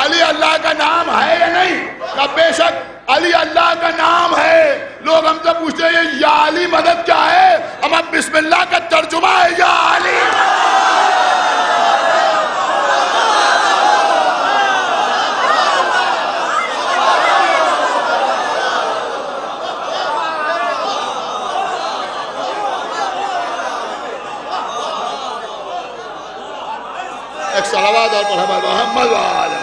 علی اللہ کا نام ہے یا نہیں؟ کہ بے شک علی اللہ کا نام ہے. لوگ ہم سے پوچھتے ہیں یا علی مدد کیا ہے؟ ہم اب بسم اللہ کا ترجمہ ہے یا علی. ایک صلوات اور پڑھا محمد وآلہ.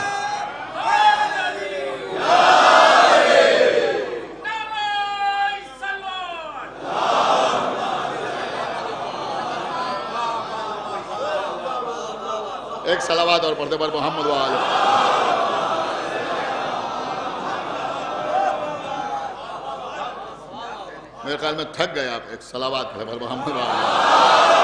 ایک صلوات اور پڑھتے پر محمد وآلہ. میرے خیال میں تھک گئے آپ. ایک صلوات پڑھتے پر محمد وآلہ.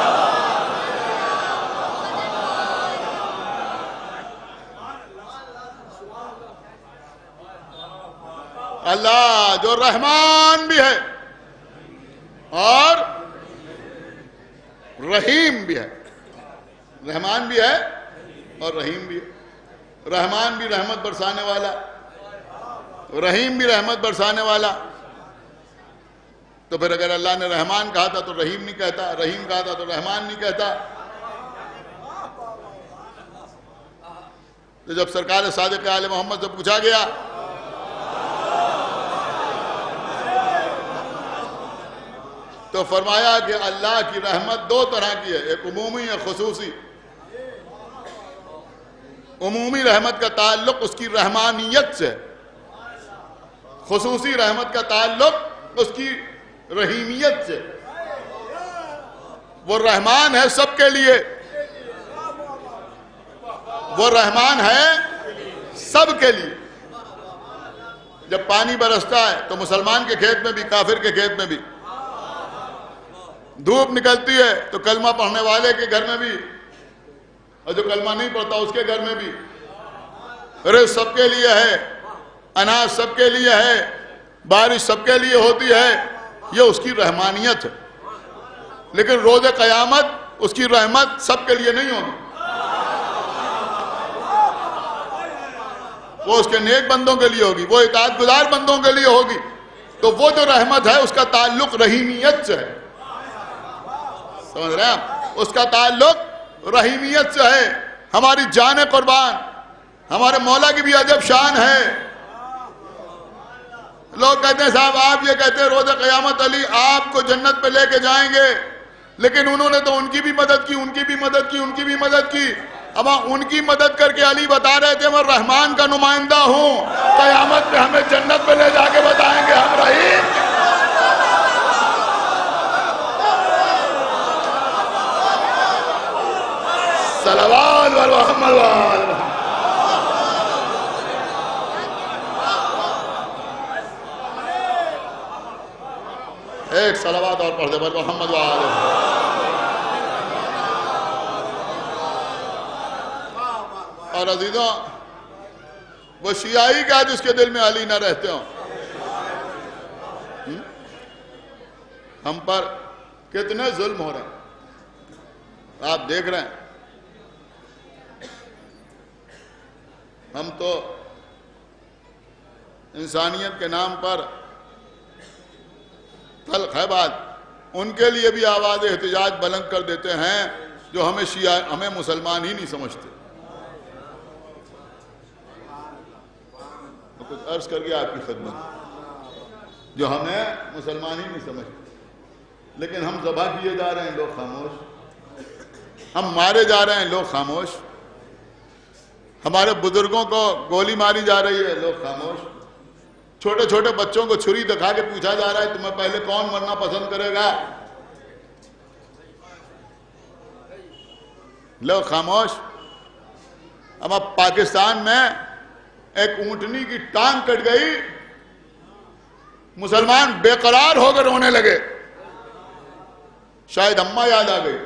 اللہ جو رحمان بھی ہے اور رحیم بھی ہے. رحمان بھی ہے اور رحیم بھی ہے. رحمان بھی رحمت برسانے والا، رحیم بھی رحمت برسانے والا. تو پھر اگر اللہ نے رحمان کہا تھا تو رحیم نہیں کہتا، رحیم کہا تھا تو رحمان نہیں کہتا. تو جب سرکار صادق آل محمد سے پوچھا گیا تو فرمایا کہ اللہ کی رحمت دو طرح کی ہے، ایک عمومی ہے خصوصی. عمومی رحمت کا تعلق اس کی رحمانیت سے، خصوصی رحمت کا تعلق اس کی رحیمیت سے. وہ رحمان ہے سب کے لیے، وہ رحمان ہے سب کے لیے. جب پانی برستا ہے تو مسلمان کے کھیت میں بھی کافر کے کھیت میں بھی، دھوپ نکلتی ہے تو کلمہ پڑھنے والے کے گھر میں بھی اور جو کلمہ نہیں پڑھتا اس کے گھر میں بھی. رزق سب کے لیے ہے، اناج سب کے لیے ہے، بارش سب کے لیے ہوتی ہے. یہ اس کی رحمانیت ہے. لیکن روز قیامت اس کی رحمت سب کے لیے نہیں ہوگی. وہ اس کے نیک بندوں کے لیے ہوگی، وہ اطاعت گزار بندوں کے لیے ہوگی. تو وہ جو رحمت ہے اس کا تعلق رحیمیت سے ہے. سمجھ رہے ہیں آپ؟ اس کا تعلق رحیمیت سے ہے. ہماری جان قربان، ہمارے مولا کی بھی عجب شان ہے. لوگ کہتے ہیں صاحب آپ یہ کہتے ہیں روز قیامت علی آپ کو جنت پہ لے کے جائیں گے، لیکن انہوں نے تو ان کی بھی مدد کی، ان کی بھی مدد کی، ان کی بھی مدد کی. اب ان کی مدد کر کے علی بتا رہے تھے میں رحمان کا نمائندہ ہوں، قیامت میں ہمیں جنت میں لے جا کے بتائیں گے ہم رحیم۔ صلوات و محمد و آل محمد۔ ایک صلوات اور پڑھ دے بر محمد و آل محمد۔ اور عزیزوں وہ شیعی کا جس کے دل میں علی نہ رہتے ہوں، ہم پر کتنے ظلم ہو رہے ہیں آپ دیکھ رہے ہیں۔ ہم تو انسانیت کے نام پر تلخ ہے بات، ان کے لیے بھی آواز احتجاج بلند کر دیتے ہیں جو ہمیں شیعہ ہمیں مسلمان ہی نہیں سمجھتے۔ میں کچھ عرض کر گیا آپ کی خدمت، جو ہمیں مسلمان ہی نہیں سمجھتے، لیکن ہم ذبح کیے جا رہے ہیں لوگ خاموش، ہم مارے جا رہے ہیں لوگ خاموش، ہمارے بزرگوں کو گولی ماری جا رہی ہے لوگ خاموش، چھوٹے چھوٹے بچوں کو چھری دکھا کے پوچھا جا رہا ہے تمہیں پہلے کون مرنا پسند کرے گا، لوگ خاموش۔ اب پاکستان میں ایک اونٹنی کی ٹانگ کٹ گئی، مسلمان بے قرار ہو کر رونے لگے، شاید اماں یاد آ گئی۔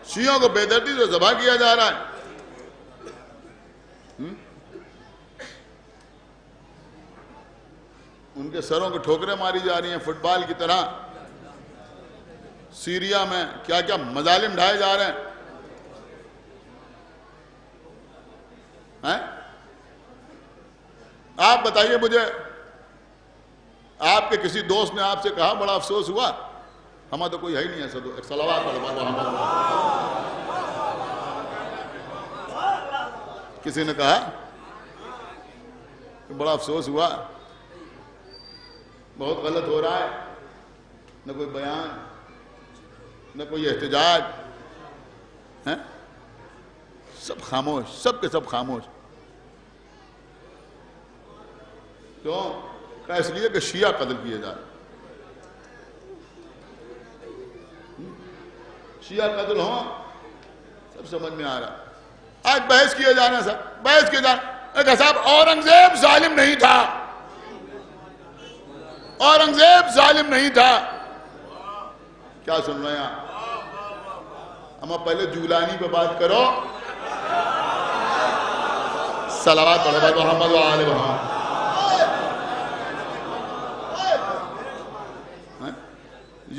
شیعوں کو بے دردی سے ذبح کیا جا رہا ہے۔ ان کے سروں کو ٹھوکریں ماری جا رہی ہیں فٹ بال کی طرح۔ سیریا میں کیا کیا مظالم ڈھائے جا رہے ہیں۔ آپ بتائیے مجھے، آپ کے کسی دوست نے آپ سے کہا بڑا افسوس ہوا؟ ہمیں تو کوئی ہے ہی نہیں ایسا۔ ایک صلوات پڑھ محمد۔ کسی نے کہا کہ بڑا افسوس ہوا، بہت غلط ہو رہا ہے، نہ کوئی بیان نہ کوئی احتجاج، سب خاموش، سب کے سب خاموش۔ کیوں؟ کہ اس لیے کہ شیعہ قتل کیے جا رہے، شیعہ قتل ہوں، سب سمجھ میں آ رہا۔ آج بحث کیے جا رہے ہیں، سب بحث کیے جا رہے ہیں۔ صاحب اورنگزیب ظالم نہیں تھا، اورنگزیب ظالم نہیں تھا۔ کیا سن رہے ہیں آپ؟ اما پہلے جولانی پہ بات کرو۔ صلوات پڑھو محمد و آل محمد۔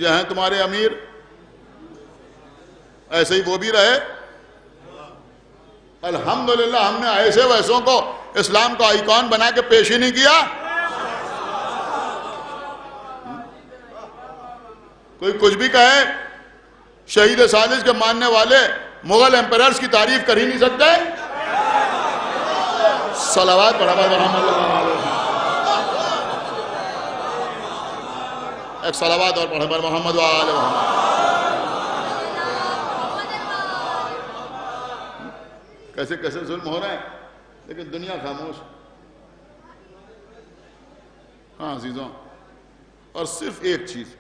یہ ہیں تمہارے امیر، ایسے ہی وہ بھی رہے۔ الحمدللہ ہم نے ایسے ویسوں کو اسلام کا آئیکن بنا کے پیش ہی نہیں کیا۔ کوئی کچھ بھی کہے، شہید سالس کے ماننے والے مغل ایمپررز کی تعریف کر ہی نہیں سکتے۔ صلوات پڑھا محمد، ایک صلوات اور پڑھا محمد و آل محمد۔ کیسے کیسے ظلم ہو رہے ہیں، لیکن دنیا خاموش۔ ہاں عزیزوں، اور صرف ایک چیز،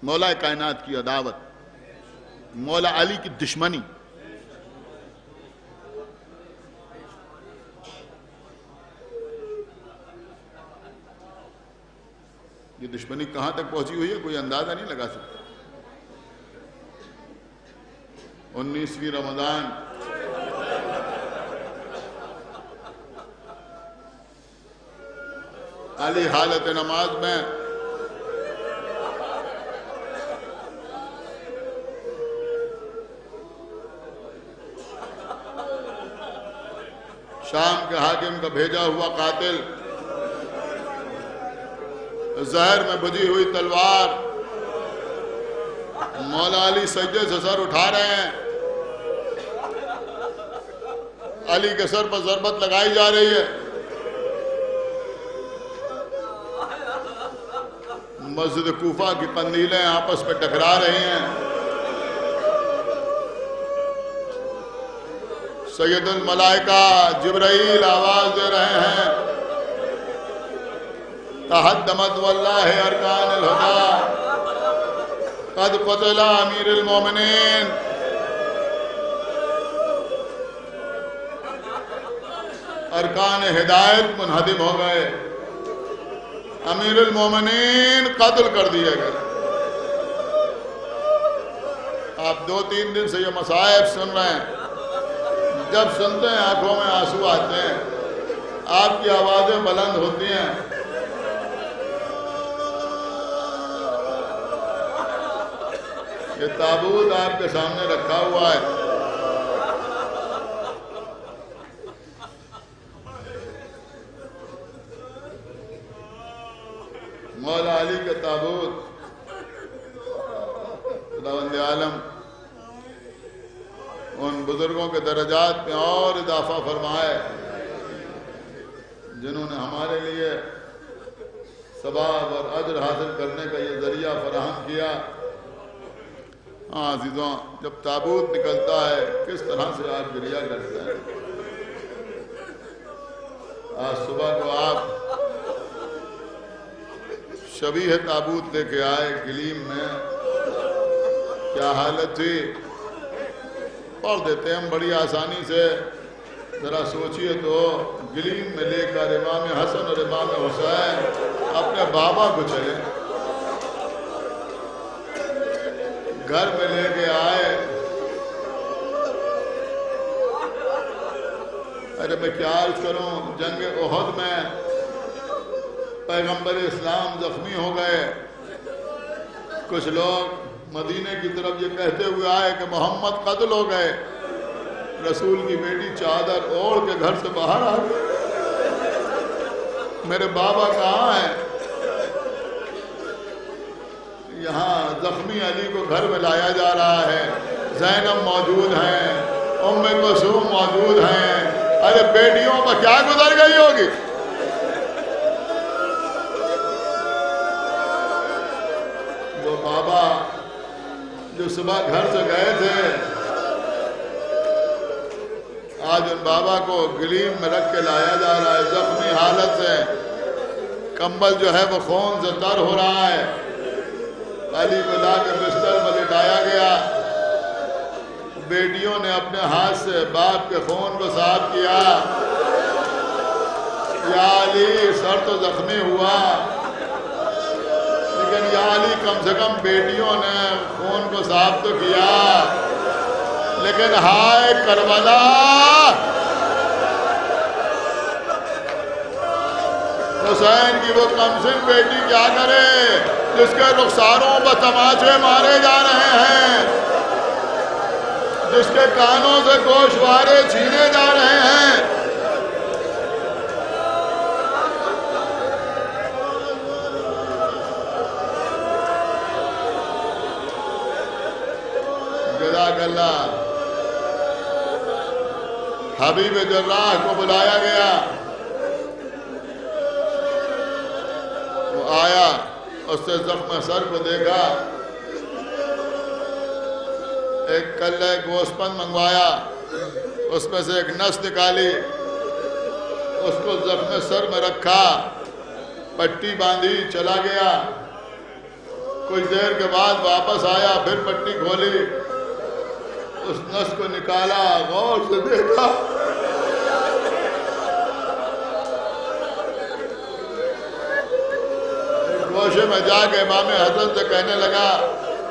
مولا کائنات کی عداوت، مولا علی کی دشمنی۔ یہ دشمنی کہاں تک پہنچی ہوئی ہے کوئی اندازہ نہیں لگا سکتا۔ 19ویں رمضان علی حالت نماز میں شام کے حاکم کا بھیجا ہوا قاتل، زہر میں بجھی ہوئی تلوار، مولا علی سجدے سے سر اٹھا رہے ہیں، علی کے سر پر ضربت لگائی جا رہی ہے، مسجد کوفہ کی قندیلیں آپس میں ٹکرا رہی ہیں، سید الملائکہ جبرائیل آواز دے رہے ہیں، تحدمت واللہ ارکان الہدی قد قتل امیر المومنین۔ ارکان ہدایت منہدم ہو گئے، امیر المومنین قتل کر دیے گئے۔ آپ 2-3 دن سے یہ مصائب سن رہے ہیں، جب سنتے ہیں آنکھوں میں آنسو آتے ہیں، آپ کی آوازیں بلند ہوتی ہیں۔ یہ تابوت آپ کے سامنے رکھا ہوا ہے، مولا علی کا تابوت۔ خداوند عالم ان بزرگوں کے درجات میں اور اضافہ فرمائے جنہوں نے ہمارے لیے ثواب اور اجر حاصل کرنے کا یہ ذریعہ فراہم کیا۔ ہاں عزیزوں، جب تابوت نکلتا ہے کس طرح سے آپ گریہ کرتے ہیں۔ آج صبح کو آپ شبیہ تابوت لے کے آئے گلیم میں، کیا حالت تھی؟ پڑھ دیتے ہیں ہم بڑی آسانی سے، ذرا سوچئے تو، گلیم میں لے کر امام حسن اور امام حسین اپنے بابا کو چلے، گھر میں لے کے آئے۔ ارے میں کیا عرض کروں، جنگ احد میں پیغمبر اسلام زخمی ہو گئے، کچھ لوگ مدینے کی طرف یہ کہتے ہوئے آئے کہ محمد قتل ہو گئے، رسول کی بیٹی چادر اوڑھ کے گھر سے باہر آ گئی، میرے بابا کہاں ہیں؟ یہاں زخمی علی کو گھر میں لایا جا رہا ہے، زینب موجود ہیں، ام کلثوم موجود ہیں، ارے بیٹیوں پر کیا گزر گئی ہوگی؟ وہ بابا جو صبح گھر سے گئے تھے، آج ان بابا کو گلیم میں رکھ کے لایا جا رہا ہے، زخمی حالت سے، کمبل جو ہے وہ خون سے تر ہو رہا ہے، علی کو لا کے بستر میں لٹایا گیا، بیٹیوں نے اپنے ہاتھ سے باپ کے خون کو صاف کیا، یا علی سر تو زخمی ہوا لیکن یا علی کم سے کم بیٹیوں نے خون کو صاف تو کیا، لیکن ہائے کربلا، حسین کی وہ کمسن بیٹی کیا کرے جس کے رخساروں پر تماچے مارے جا رہے ہیں، جس کے کانوں سے گوشوارے چھینے جا رہے ہیں۔ جزاک اللہ۔ حبیب جراح کو بلایا گیا، وہ آیا، اس سے زخم سر کو دیکھا، ایک کلے گوشت پن منگوایا، اس میں سے ایک نس نکالی، اس کو زخم سر میں رکھا، پٹی باندھی، چلا گیا، کچھ دیر کے بعد واپس آیا، پھر پٹی کھولی، اس نس کو نکالا، غور سے دیکھا، گوشے میں جا کے امام حسن سے کہنے لگا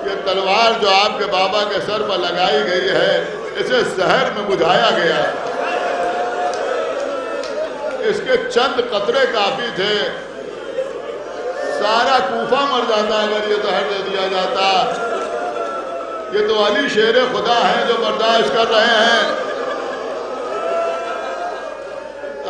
یہ تلوار جو آپ کے بابا کے سر پر لگائی گئی ہے اسے زہر میں بجھایا گیا، اس کے چند قطرے کافی تھے، سارا کوفہ مر جاتا اگر یہ زہر دے دیا جاتا۔ یہ تو علی شیر خدا ہیں جو برداشت کر رہے ہیں۔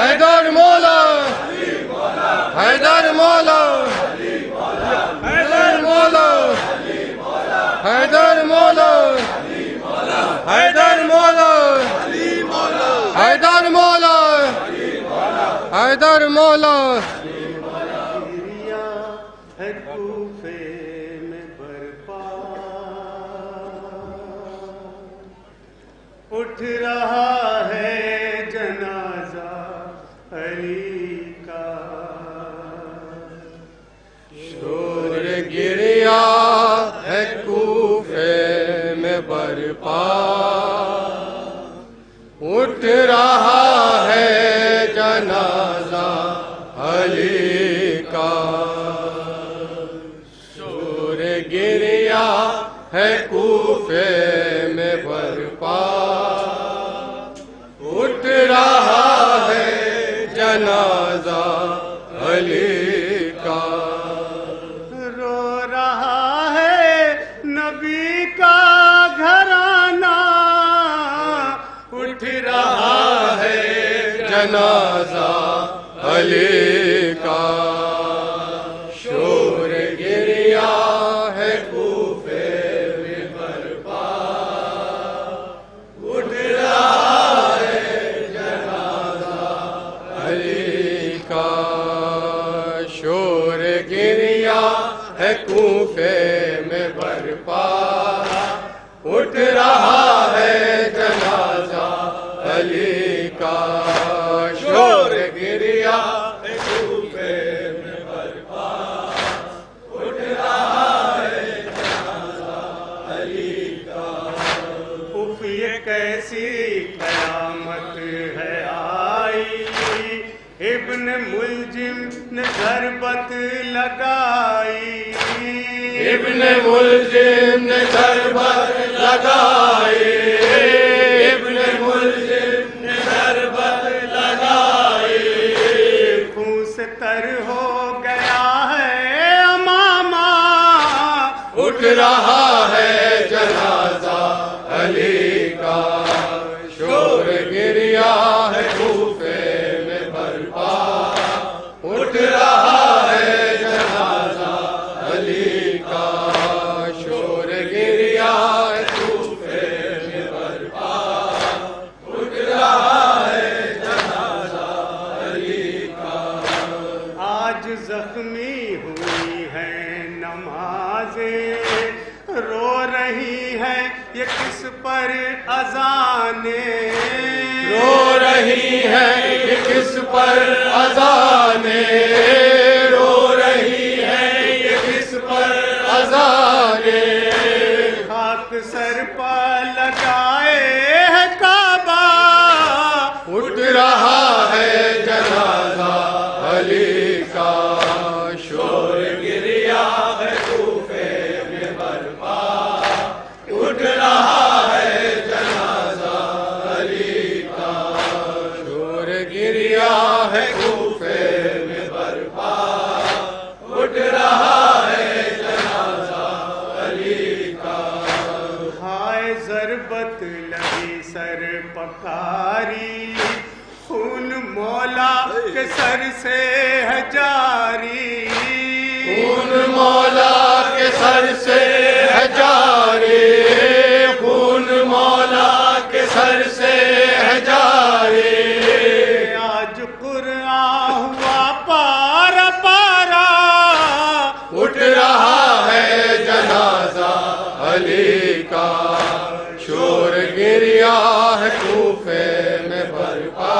حیدر مولا حیدر مولا حیدر مولا حیدر مولا حیدر مولا حیدر مولا حیدر مولا ہے کوفے میں برپا اٹھ رہا ہے جنازہ علی کا شور گریا ہے کوفے میں برپا اٹھ رہا ہے جنازہ علی کا شور گریا ہے کوفے میں برپا اٹھ رہا ہے جنازہ علی کا رو رہا ہے نبی کا گھرانہ اٹھ رہا ہے جنازہ علی کا شور گریا ہے کوفے میں برپا اٹھ رہا ہے جنازہ علی کا شور گریا ہے کوفے میں برپا اٹھ رہا ہے جنازہ علی کا شور گریا ہے کوفے میں برپا اٹھ رہا ہے جنازہ علی کا اف یہ کیسی قیامت ہے آئی ابن ملجم نے ضربت لگائی ابن ملجم نے ضربت لگائی ابن ملجم نے ضربت لگائی خون سے تر ہو گیا ہے امامہ اٹھ رہا ہے جنازہ علی کا شور گریا ہے کوفے میں برپا اٹھ رہا ہے جنازہ علی کا شور گریا ہے کوفے میں برپا اٹھ رہا ہے جنازہ علی کا آج زخمی ہوئی ہیں نمازیں رو رہی ہیں یہ کس پر اذانیں رو رہی ہے کہ کس پر اذانیں رو رہی ہے کہ کس پر اذانیں خاک سر پر لگائے ہے کعبہ اٹھ رہا ہے جنازہ علی کا شور گریا ہے کوفے میں برپا اٹھ رہا ہے جنازہ علی کا شور گریا ہے کوفے میں برپا اٹھ رہا ہے جنازہ علی کا ہائے ضربت لگی سر پکاری خون مولا کے سر سے ہے جاری خون مولا کے سر سے ہے جاری خون مولا کے سر سے ہے جاری آج قرآن ہوا پارا پارا اٹھ رہا ہے جنازہ علی کا شور گریا ہے کوفے میں برپا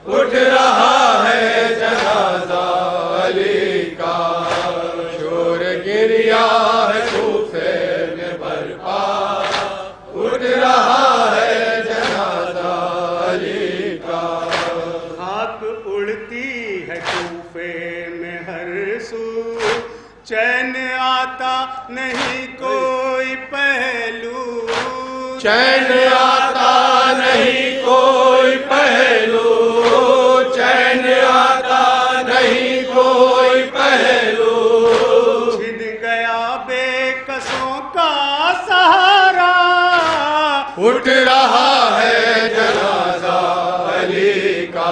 اٹھ رہا ہے جنازہ علی کا شور گریا ہے کوفے میں برپا اٹھ رہا ہے جنازہ علی کا خاک اڑتی ہے کوفے میں ہر سو چین آتا نہیں کوئی پہلو چین آتا نہیں کوئی پہلو چین آتا نہیں کوئی پہلو چھن گیا بے کسوں کا سہارا اٹھ رہا ہے جنازہ علی کا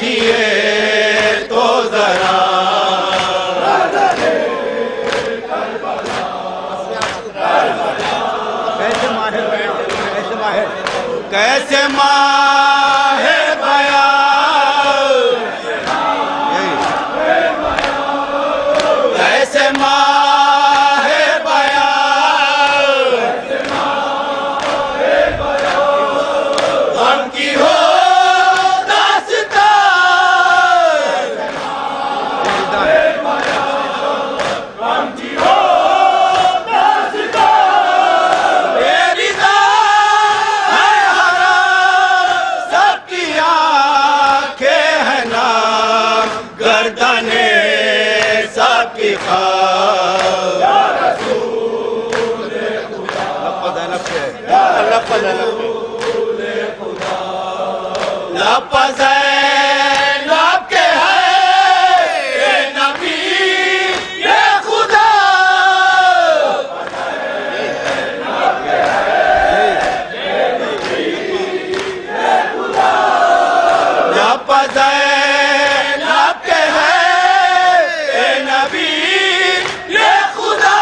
دیکھیے تو ذرا کیسے ماہ بیان کیسے ماہ بیان غم کی ہو داستان غم کی ہو لفظ لب کے ہے اے نبی یہ خدا لفظ لب کے ہے اے نبی یہ خدا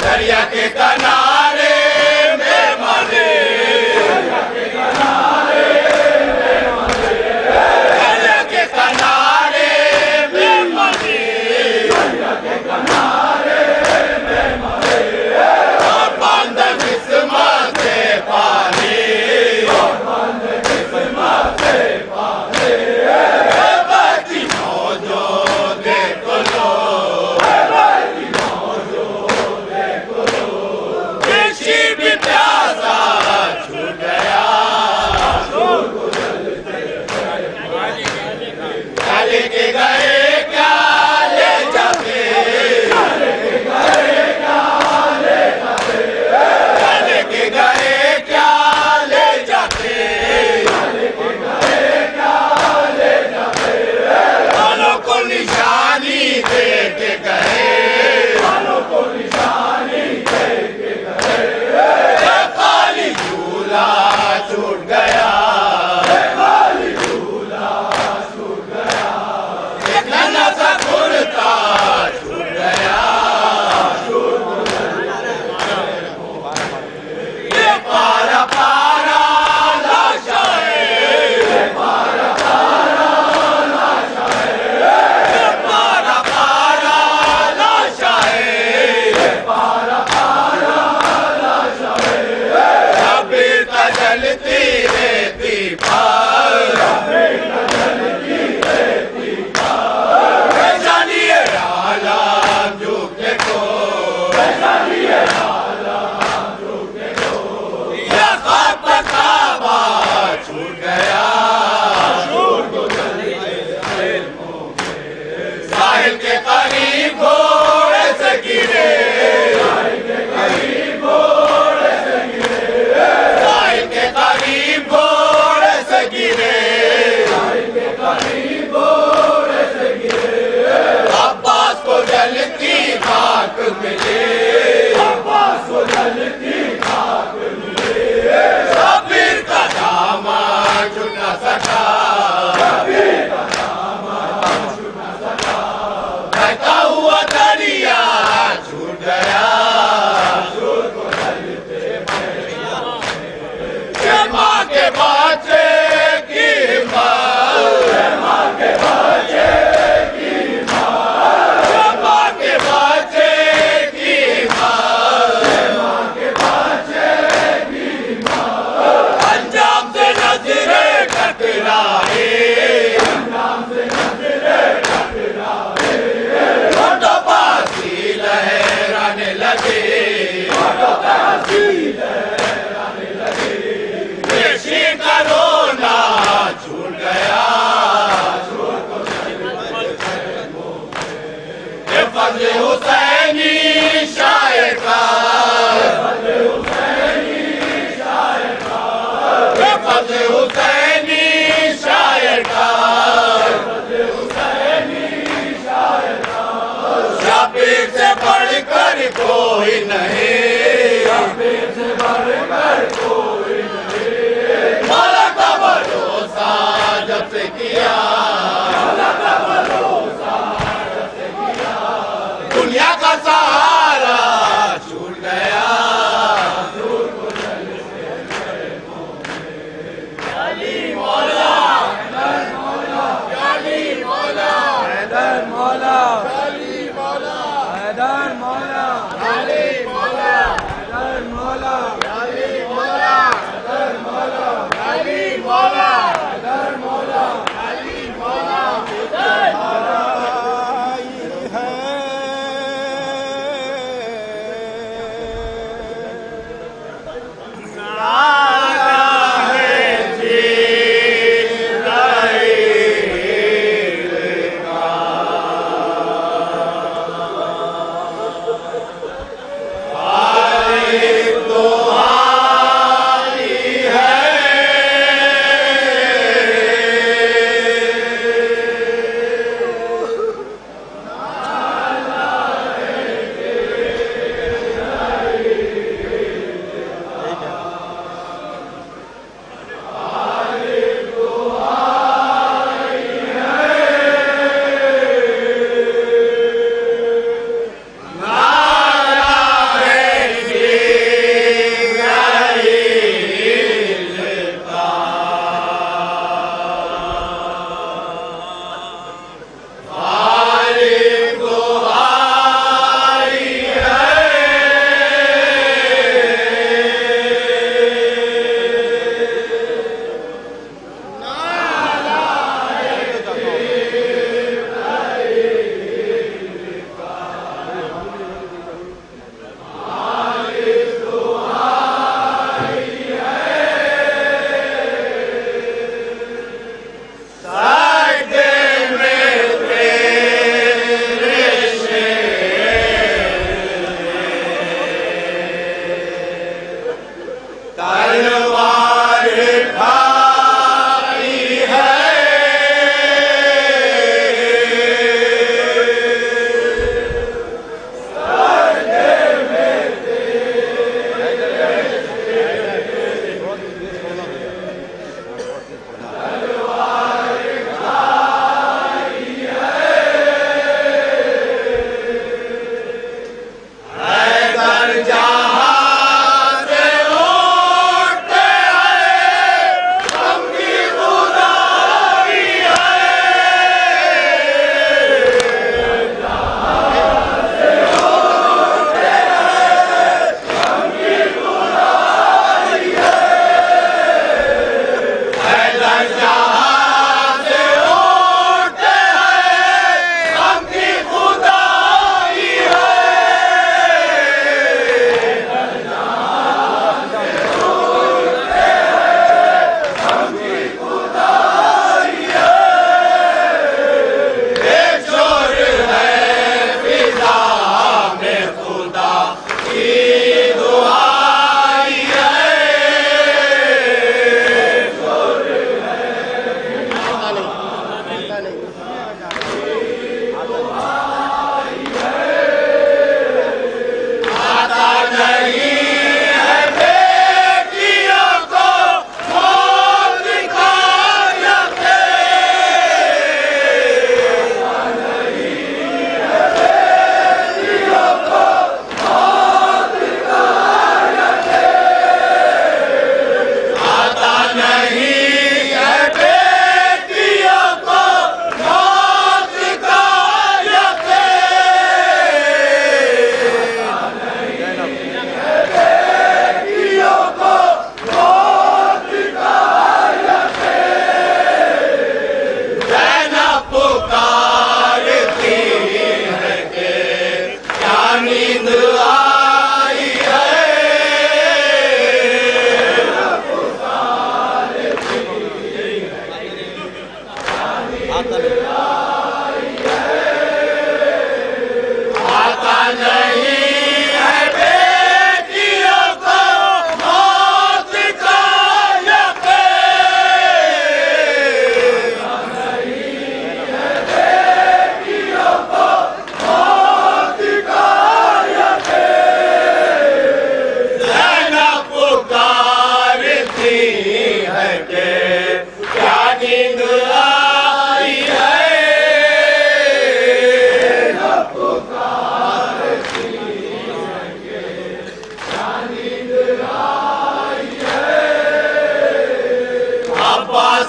دریا کے کنارے میں مرے دریا کے کنارے میں مرے دریا کے کنارے میں مرے دریا کے کنارے میں مرے اور باندھ قسمت پانی نہیں اپنے سے بڑھ کر کوئی نہیں مولا کا بھروسہ جب سے کیا مولا کا بھروسہ جب سے کیا دنیا کا سہارا چھوٹ گیا دور کو جل سے علی مولا حیدر مولا علی مولا حیدر مولا علی مولا حیدر مولا علی مولا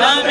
عالم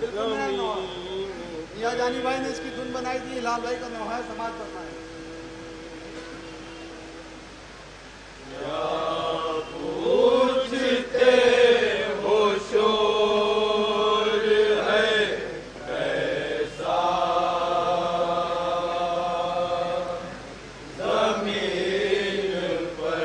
بالکل نیا نوحہ میاں جانی بھائی نے اس کی دھن بنائی تھی. لال بھائی کا نوحہ سماعت کرنا ہے. پوچھتے ہو شور ہے کیسا زمین پر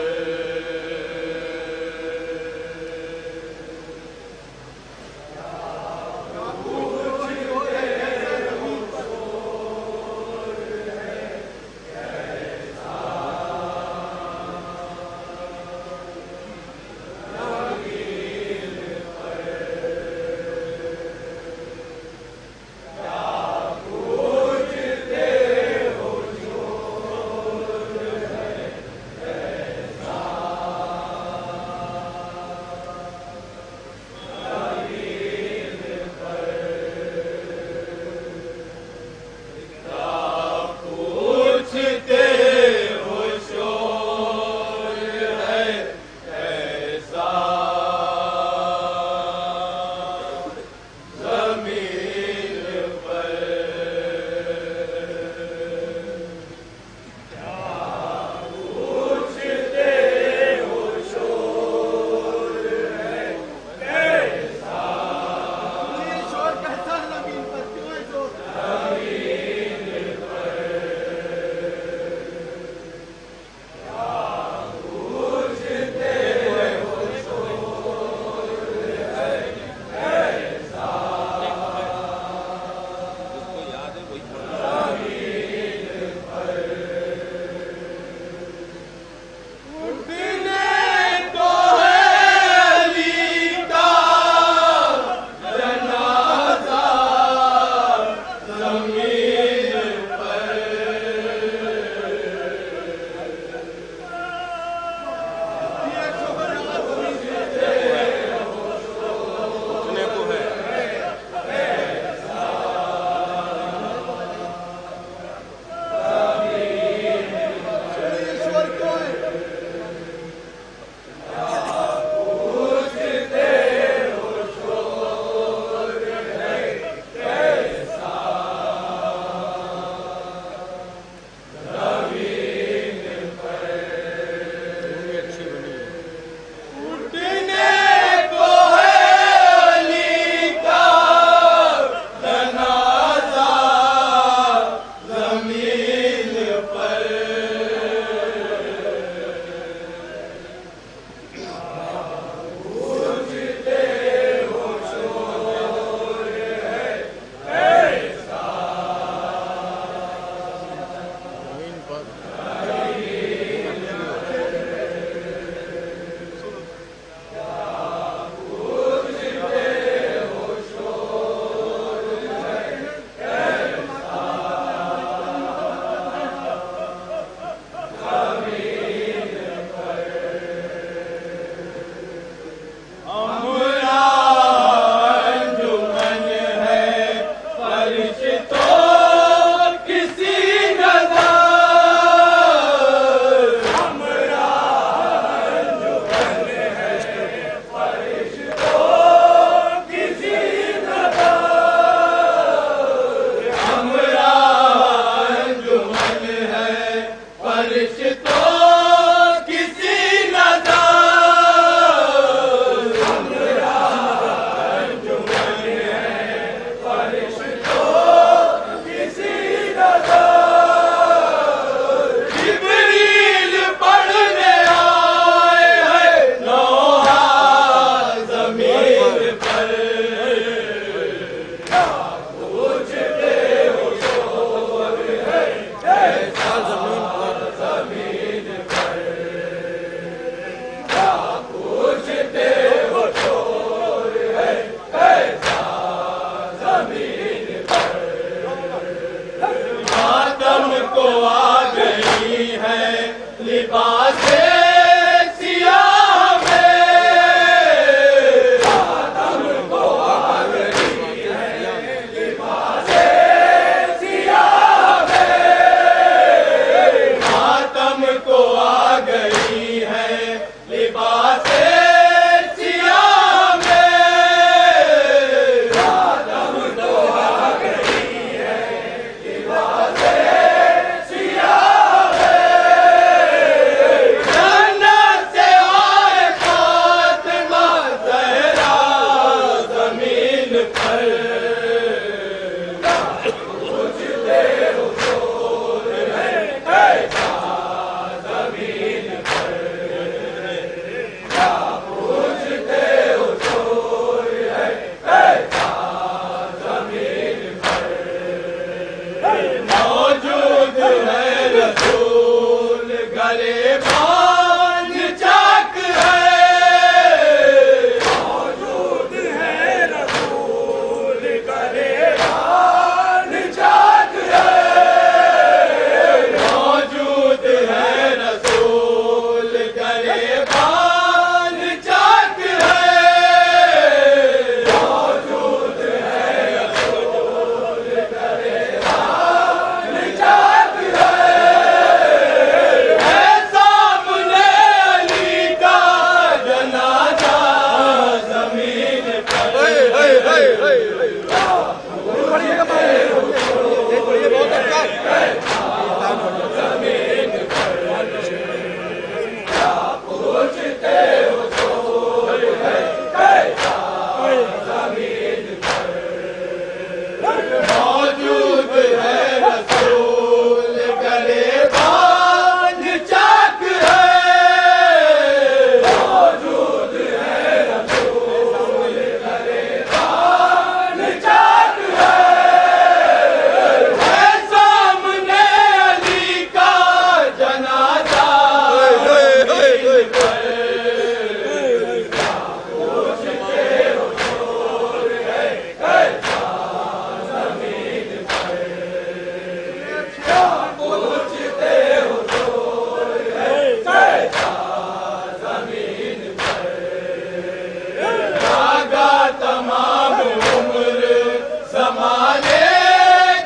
زمانے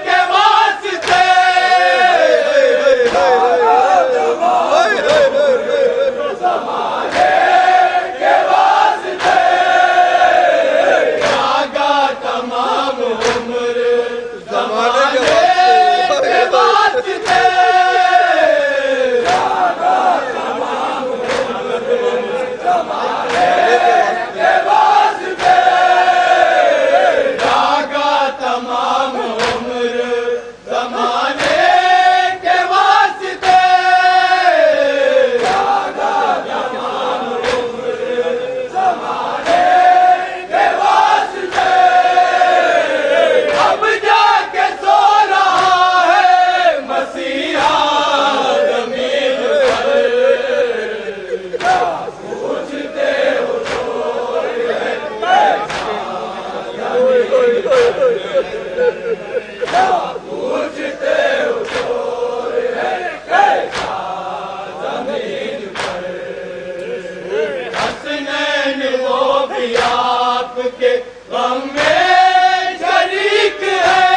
کے واسطے زمانے کے واسطے جاگا تمام عمر زمانے کے واسطے جاگا تمام عمر زمانے کے واسطے جاگا تمام عمر زمانے کے واسطے جاگا تمام عمر زمانے کے واسطے اب جا کے سو رہا ہے مسیحا زمین پر پوچھتے ہو پوچھتے ہو چور ہے کیسا زمین پر حسنین وہ بھی آپ کے غم میں شریک ہے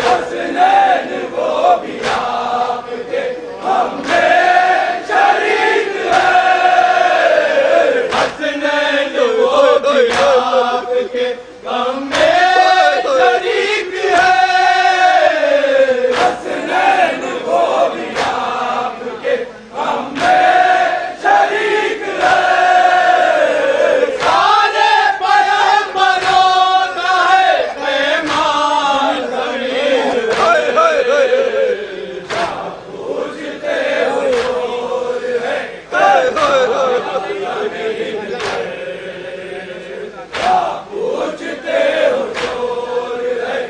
حسنین وہ بھی آپ کے غم میں شریک ہے حسنین وہ بھی آپ کے غم میں شریک ہے حسنین وہ بھی آپ کے غم میں شریک ہے سارے پیغمبروں کا ہے پیمان زمین پر پوچھتے ہو چور ہے پوچھتے ہو چور ہے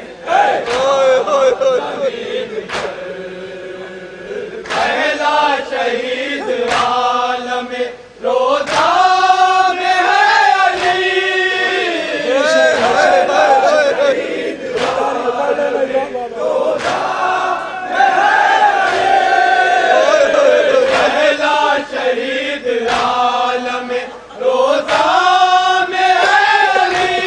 پہلا شہید عالم روزہ میں ہے علی شہید عالم روزہ میں ہے علی پہلا شہید عالم روزہ میں ہے علی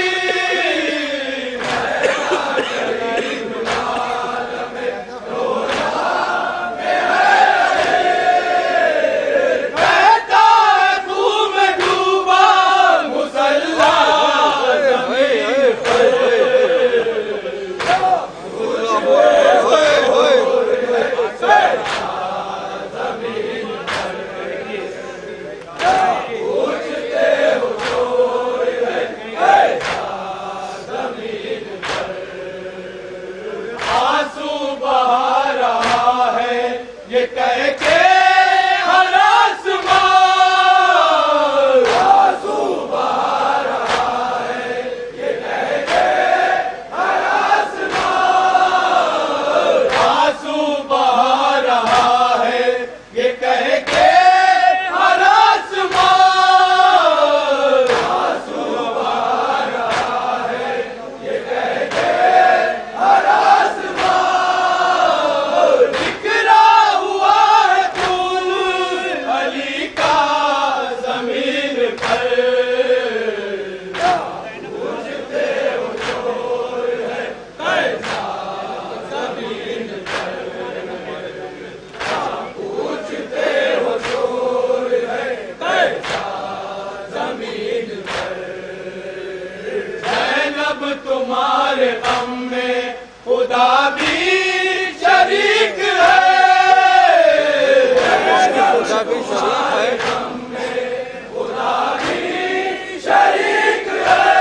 کہتا ہے خون میں ڈوبا مسلح زمین پر پوچھتے ہو چور ہے کیسا زمین پر آنسو بہا رہا ہے یہ کہہ کے ہر آسمان آنسو بہا رہا ہے یہ کہہ کے ہر آسمان آنسو بہا رہا ہے یہ کہہ کے ہر آسمان آنسو بہا رہا ہے یہ کہہ کے ہر آسمان بکھرا ہوا ہے خون علی کا زمین پر پوچھتے ہو چور ہے کیسا زمین پر پوچھتے ہو چور ہے کیسا زمین پر زینب تمہارے غم میں خدا بھی شریک ہے خدا بھی شریک ہے غم میں خدا بھی شریک ہے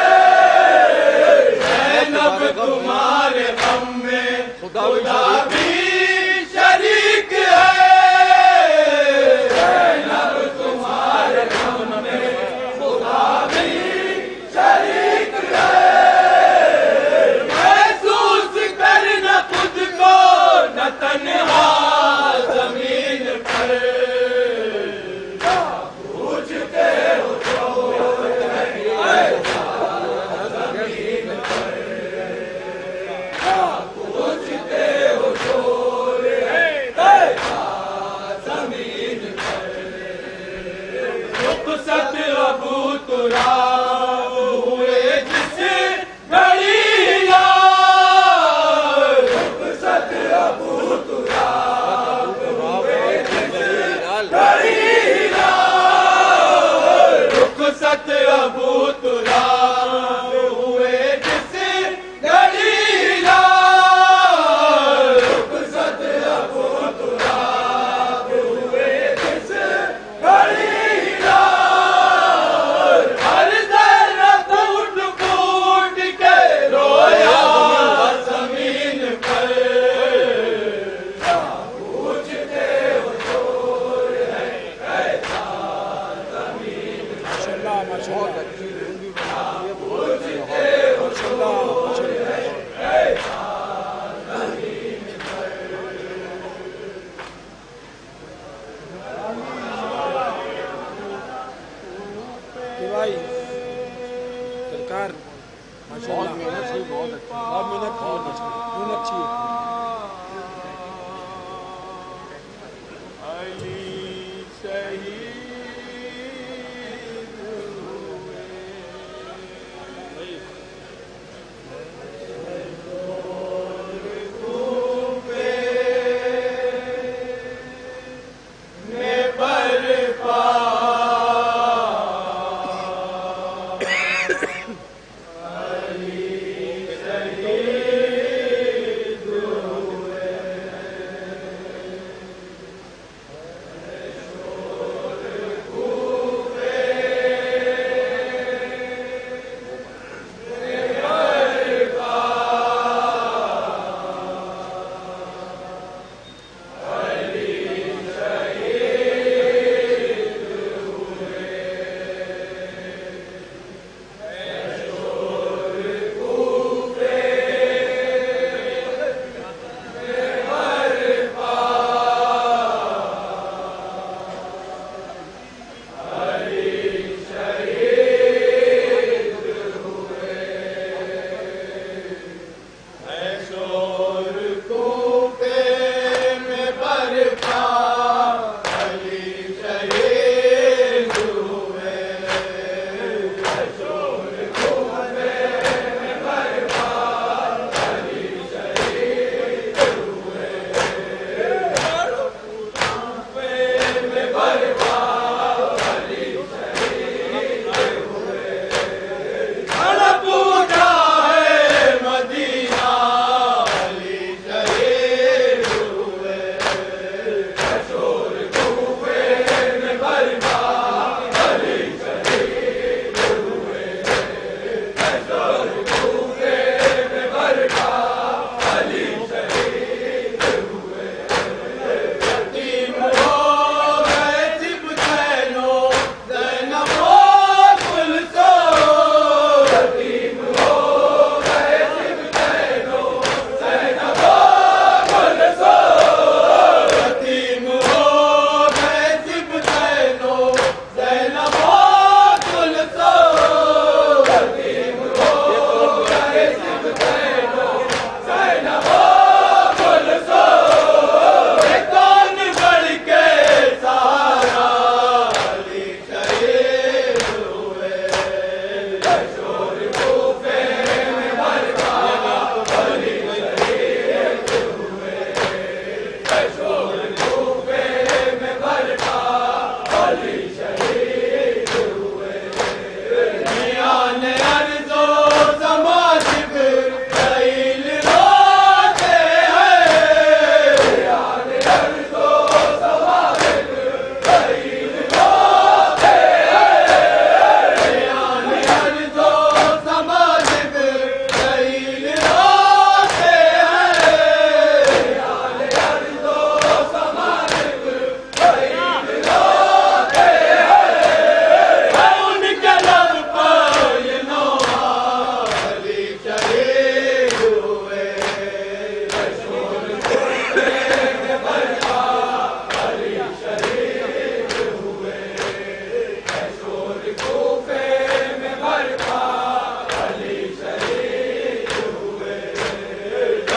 زینب تمہارے غم میں خدا بھی شریک ہے زینب تمہارے غم میں خدا بھی شریک ہے محسوس کرنا خود کو نہ تنہا زمین پر پوچھتے ہو چور ہے کیسا زمین پر پوچھتے ہو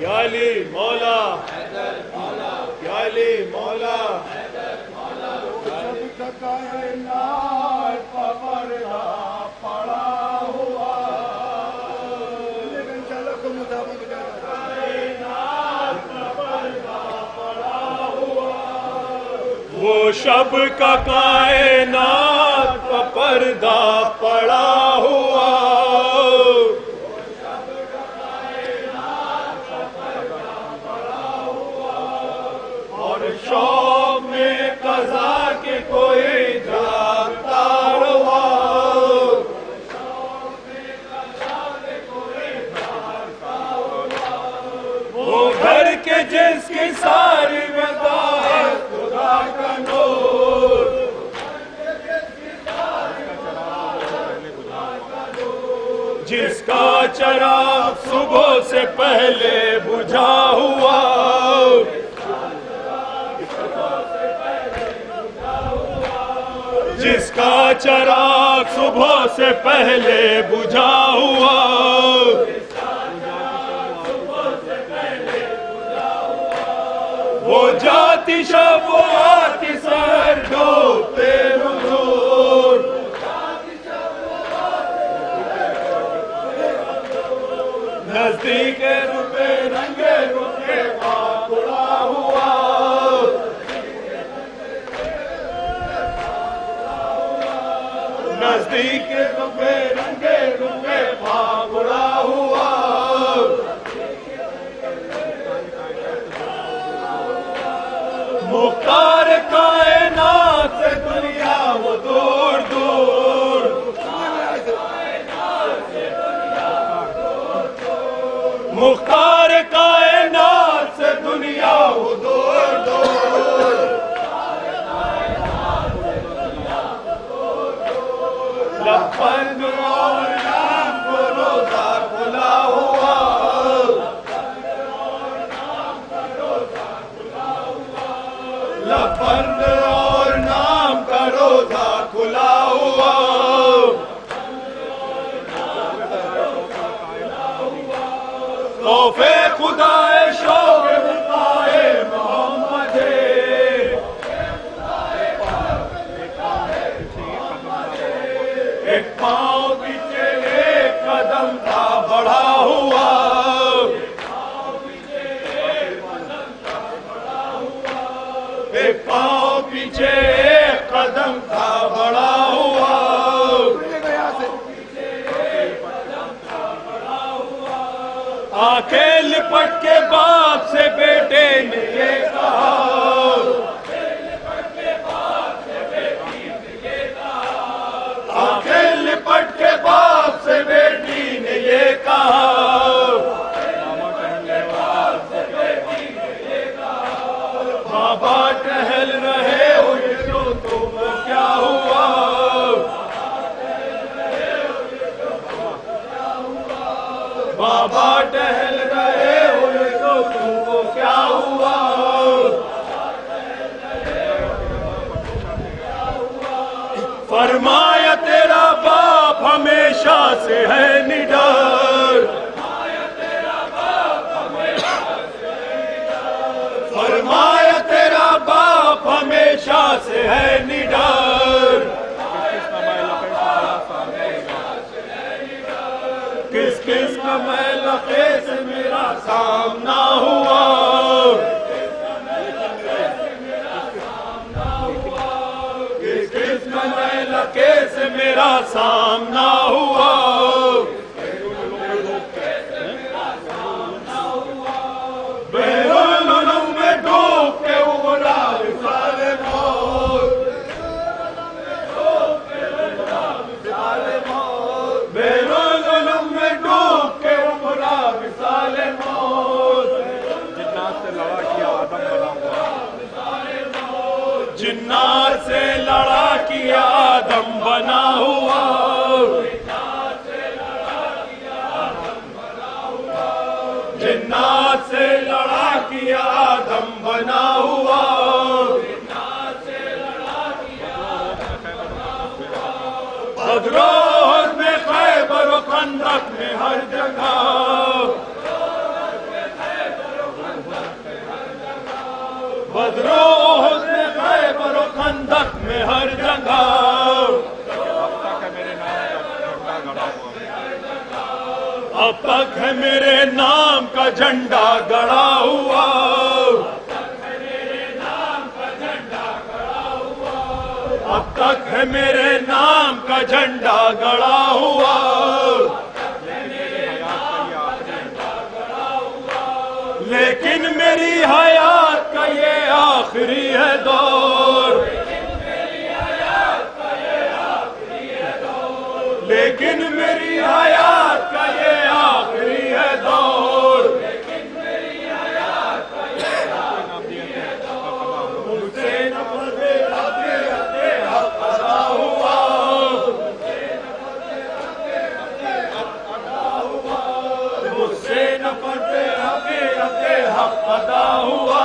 یا علی مولا یا علی مولا کائنات کا پردہ پڑا ہوا وہ شب کا کائنات کا پردہ پڑا ہوا اور شوق میں قضا کے کوئی جاگتا رہا وہ گھر کے جس کی ساری وضاحت خدا کا نور جس کا چراغ صبح سے پہلے بجھا ہوا جس کا چراغ صبح سے پہلے بجھا ہوا وہ جاتی شب وہ آتی سر ڈوبتے نور نزدیک روپے رنگے روپے پاکڑا ہوا نزدیک روپے رنگے روپے پاکڑا ہوا مختار کائنات سے دنیا وہ دور دور مختار کائنات سے دنیا وہ دور دور لبند اور نام کو روزہ کھلا ہوا لبند اور نام کا روزہ کھلا ہوا خوف خدا شوق بقائے محمد ایک پاؤں پیچھے ایک قدم تھا بڑھا ہوا ایک پاؤں پیچھے ایک قدم تھا بڑھا ہوا آنکھیں لپٹ کے باپ سے بیٹے نے یہ کہا آنکھیں لپٹ کے باپ سے بیٹی نے یہ کہا بابا ٹہل رہے ہوئے تو تم کیا ہوا بابا ٹہل رہے ہوئے تو تم کو کیا ہوا فرمایا تیرا باپ ہمیشہ سے ہے نڈر فرمایا تیرا باپ ہمیشہ سے ہے نڈر کس کس کا میلقے سے میرا سامنا ہوا کس کس کا میلقے سے میرا سامنا ہوا بیرون علوم میں ڈوب کے ابھرا وصال موت بیرون علوم میں ڈوب کے ابھرا وصال موت جنات سے لڑا کیا آدم بنا ہوا جنات سے لڑا کیا آدم بنا ہوا بدر و احد میں خیبر و خندق میں ہر جگہ بدر و احد میں خیبر و خندق میں ہر جگہ اب تک ہے میرے نام کا جھنڈا گڑا ہوا اب تک ہے میرے نام کا جھنڈا گڑا ہوا لیکن میری حیات کا یہ آخری ہے دور لیکن میری حیات کا یہ آخری ہے دور مجھ سے نفرت حق ادا ہوا مجھ سے نفرت حق ادا ہوا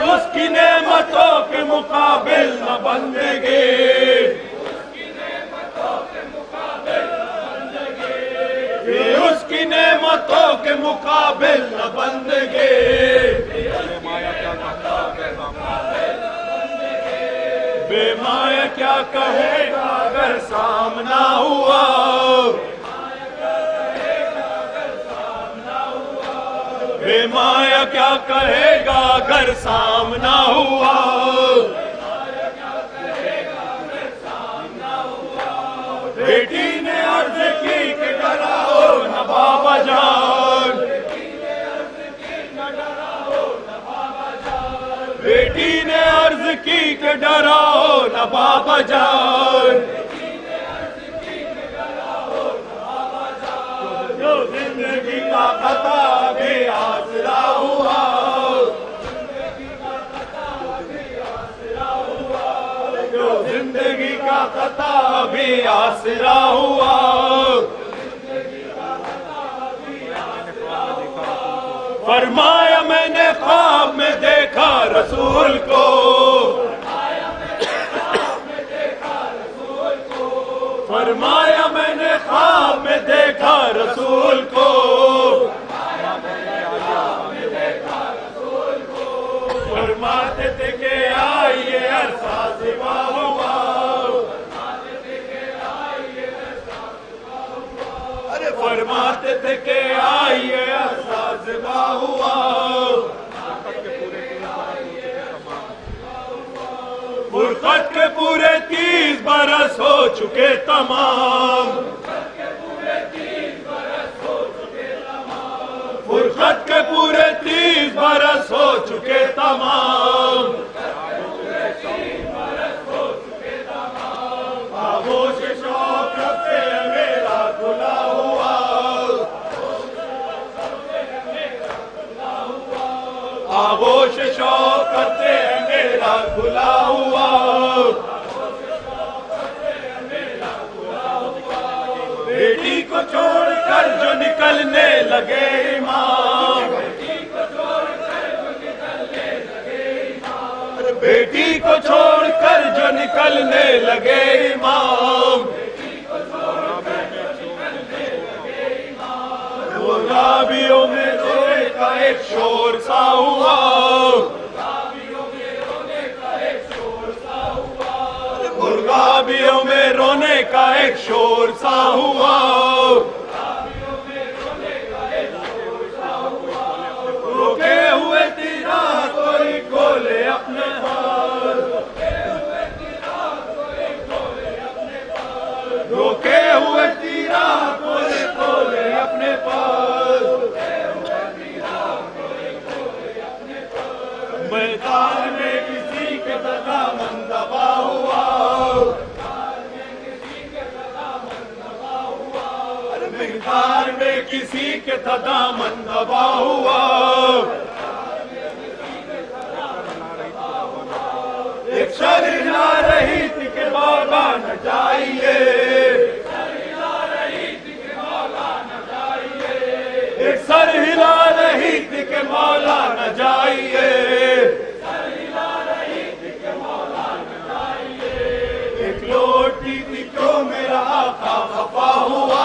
اس کی نعمتوں کے مقابل نہ بندگی اس کی نعمتوں کے مقابل نہ بندگی بے مایا کیا کہے گا اگر سامنا ہوا بے مایا کیا کہے گا اگر سامنا ہوا بیٹی نے عرض کی کہ ڈراؤ نہ بابا جان بیٹی نے عرض کی کہ ڈراؤ نہ بابا جان جو زندگی کا خطا بھی آسرا ہوا جو زندگی کا خطا بھی آسرا ہوا فرمایا میں نے خواب میں دیکھا رسول کو فرمایا میں نے خواب میں دیکھا رسول کو فرماتے تھے کہ آئیے عرصہ زبا ہوا ارے فرماتے تھے کہ آئیے عرصہ زبا ہوا فرقت کے پورے 30 برس ہو چکے تمام فرقت کے پورے 30 برس ہو چکے تمام آغوش شوق سے میرا کھلا ہوا آغوش شوق سے میرا کھلا ہوا بیٹی کو چھوڑ کر جو نکلنے لگے امام بیٹی کو چھوڑ کر جو نکلنے لگے امام غلابیوں میں رونے کا ایک شور سا ہوا غلابیوں میں رونے کا ایک شور سا ہوا روکے ہوئے تیرا کوئی کھولے اپنے پار روکے ہوئے تیرا کوئی کھولے اپنے پار میدان میں کسی کے دامن دبا ہوا میدان میں کسی کے دامن دبا ہوا ایک شر ہلا رہی تھی کہ بابا نہ جائیے ایک سر ہلا رہی تھی کہ مولا نہ جائیے ایک لوٹی تھی کیوں میرا آقا خفا ہوا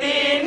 3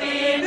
3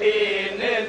3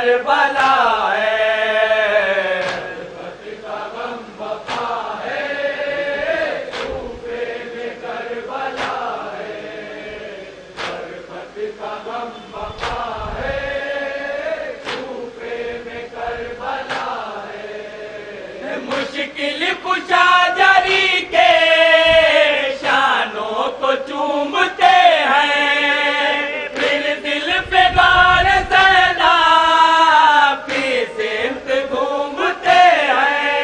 کربلا ہے مشکل کشا جری کے شانوں کو چومتے ہیں پھر دل پہ بار سیلاب کی سمت گھومتے ہیں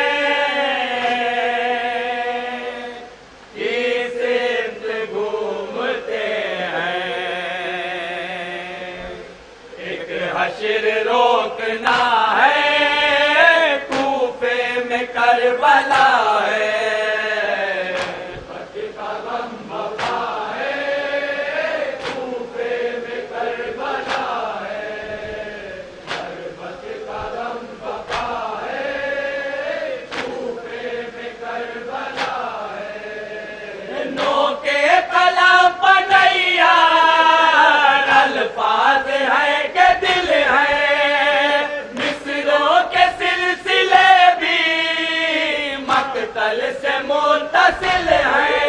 کی سمت گھومتے ہیں ایک حشر روکنا ہے کربلا ہے فتح کا غم بقا ہے کوفے میں کربلا ہے فتح کا غم بقا ہے کوفے میں کربلا ہے نو کے قلم بنیا الفاظ ہے کہ دل ہے مصروں کے سلسلے مقتل سے متصل ہے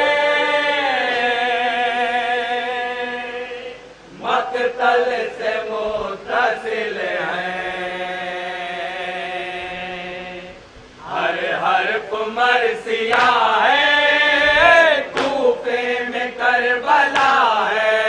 مقتل سے متصل ہے ہر حرف مرثیہ ہے کوفے میں کربلا ہے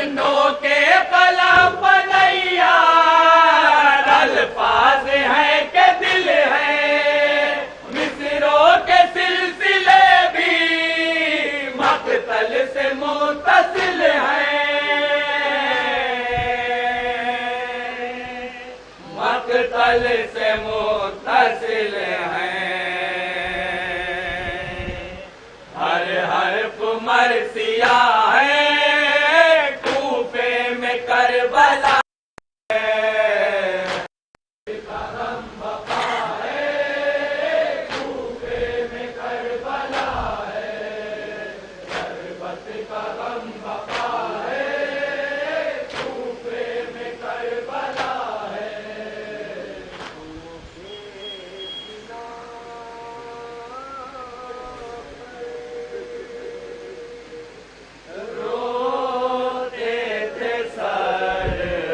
نو کے قلم بنیا الفاظ ہے کہ دل ہے مصروں کے سلسلے بھی مقتل سے متصل ہیں مقتل سے متصل ہیں ہر حرف مرثیہ ہے کربلا روتے تھے سر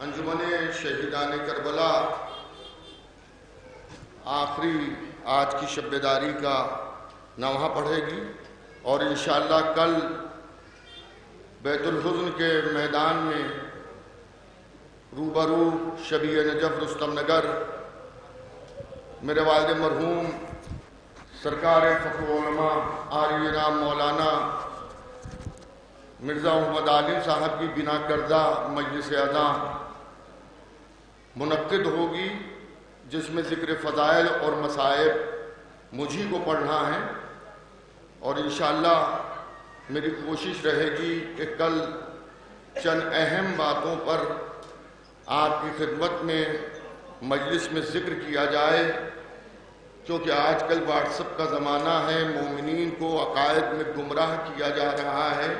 انجمن شہیدان کربلا آخری آج کی شب بیداری کا نوحہ پڑھے گی اور انشاءاللہ کل بیت الحزن کے میدان میں روبرو شبیہ نجف رستم نگر میرے والد مرحوم سرکار فخر علماء عالی جناب مولانا مرزا محمد عالم صاحب کی بنا کردہ مجلس اعزاں منعقد ہوگی، جس میں ذکر فضائل اور مصائب مجھی کو پڑھنا ہے، اور انشاءاللہ میری کوشش رہے گی کہ کل چند اہم باتوں پر آپ کی خدمت میں مجلس میں ذکر کیا جائے، کیونکہ آج کل واٹس ایپ کا زمانہ ہے، مومنین کو عقائد میں گمراہ کیا جا رہا ہے،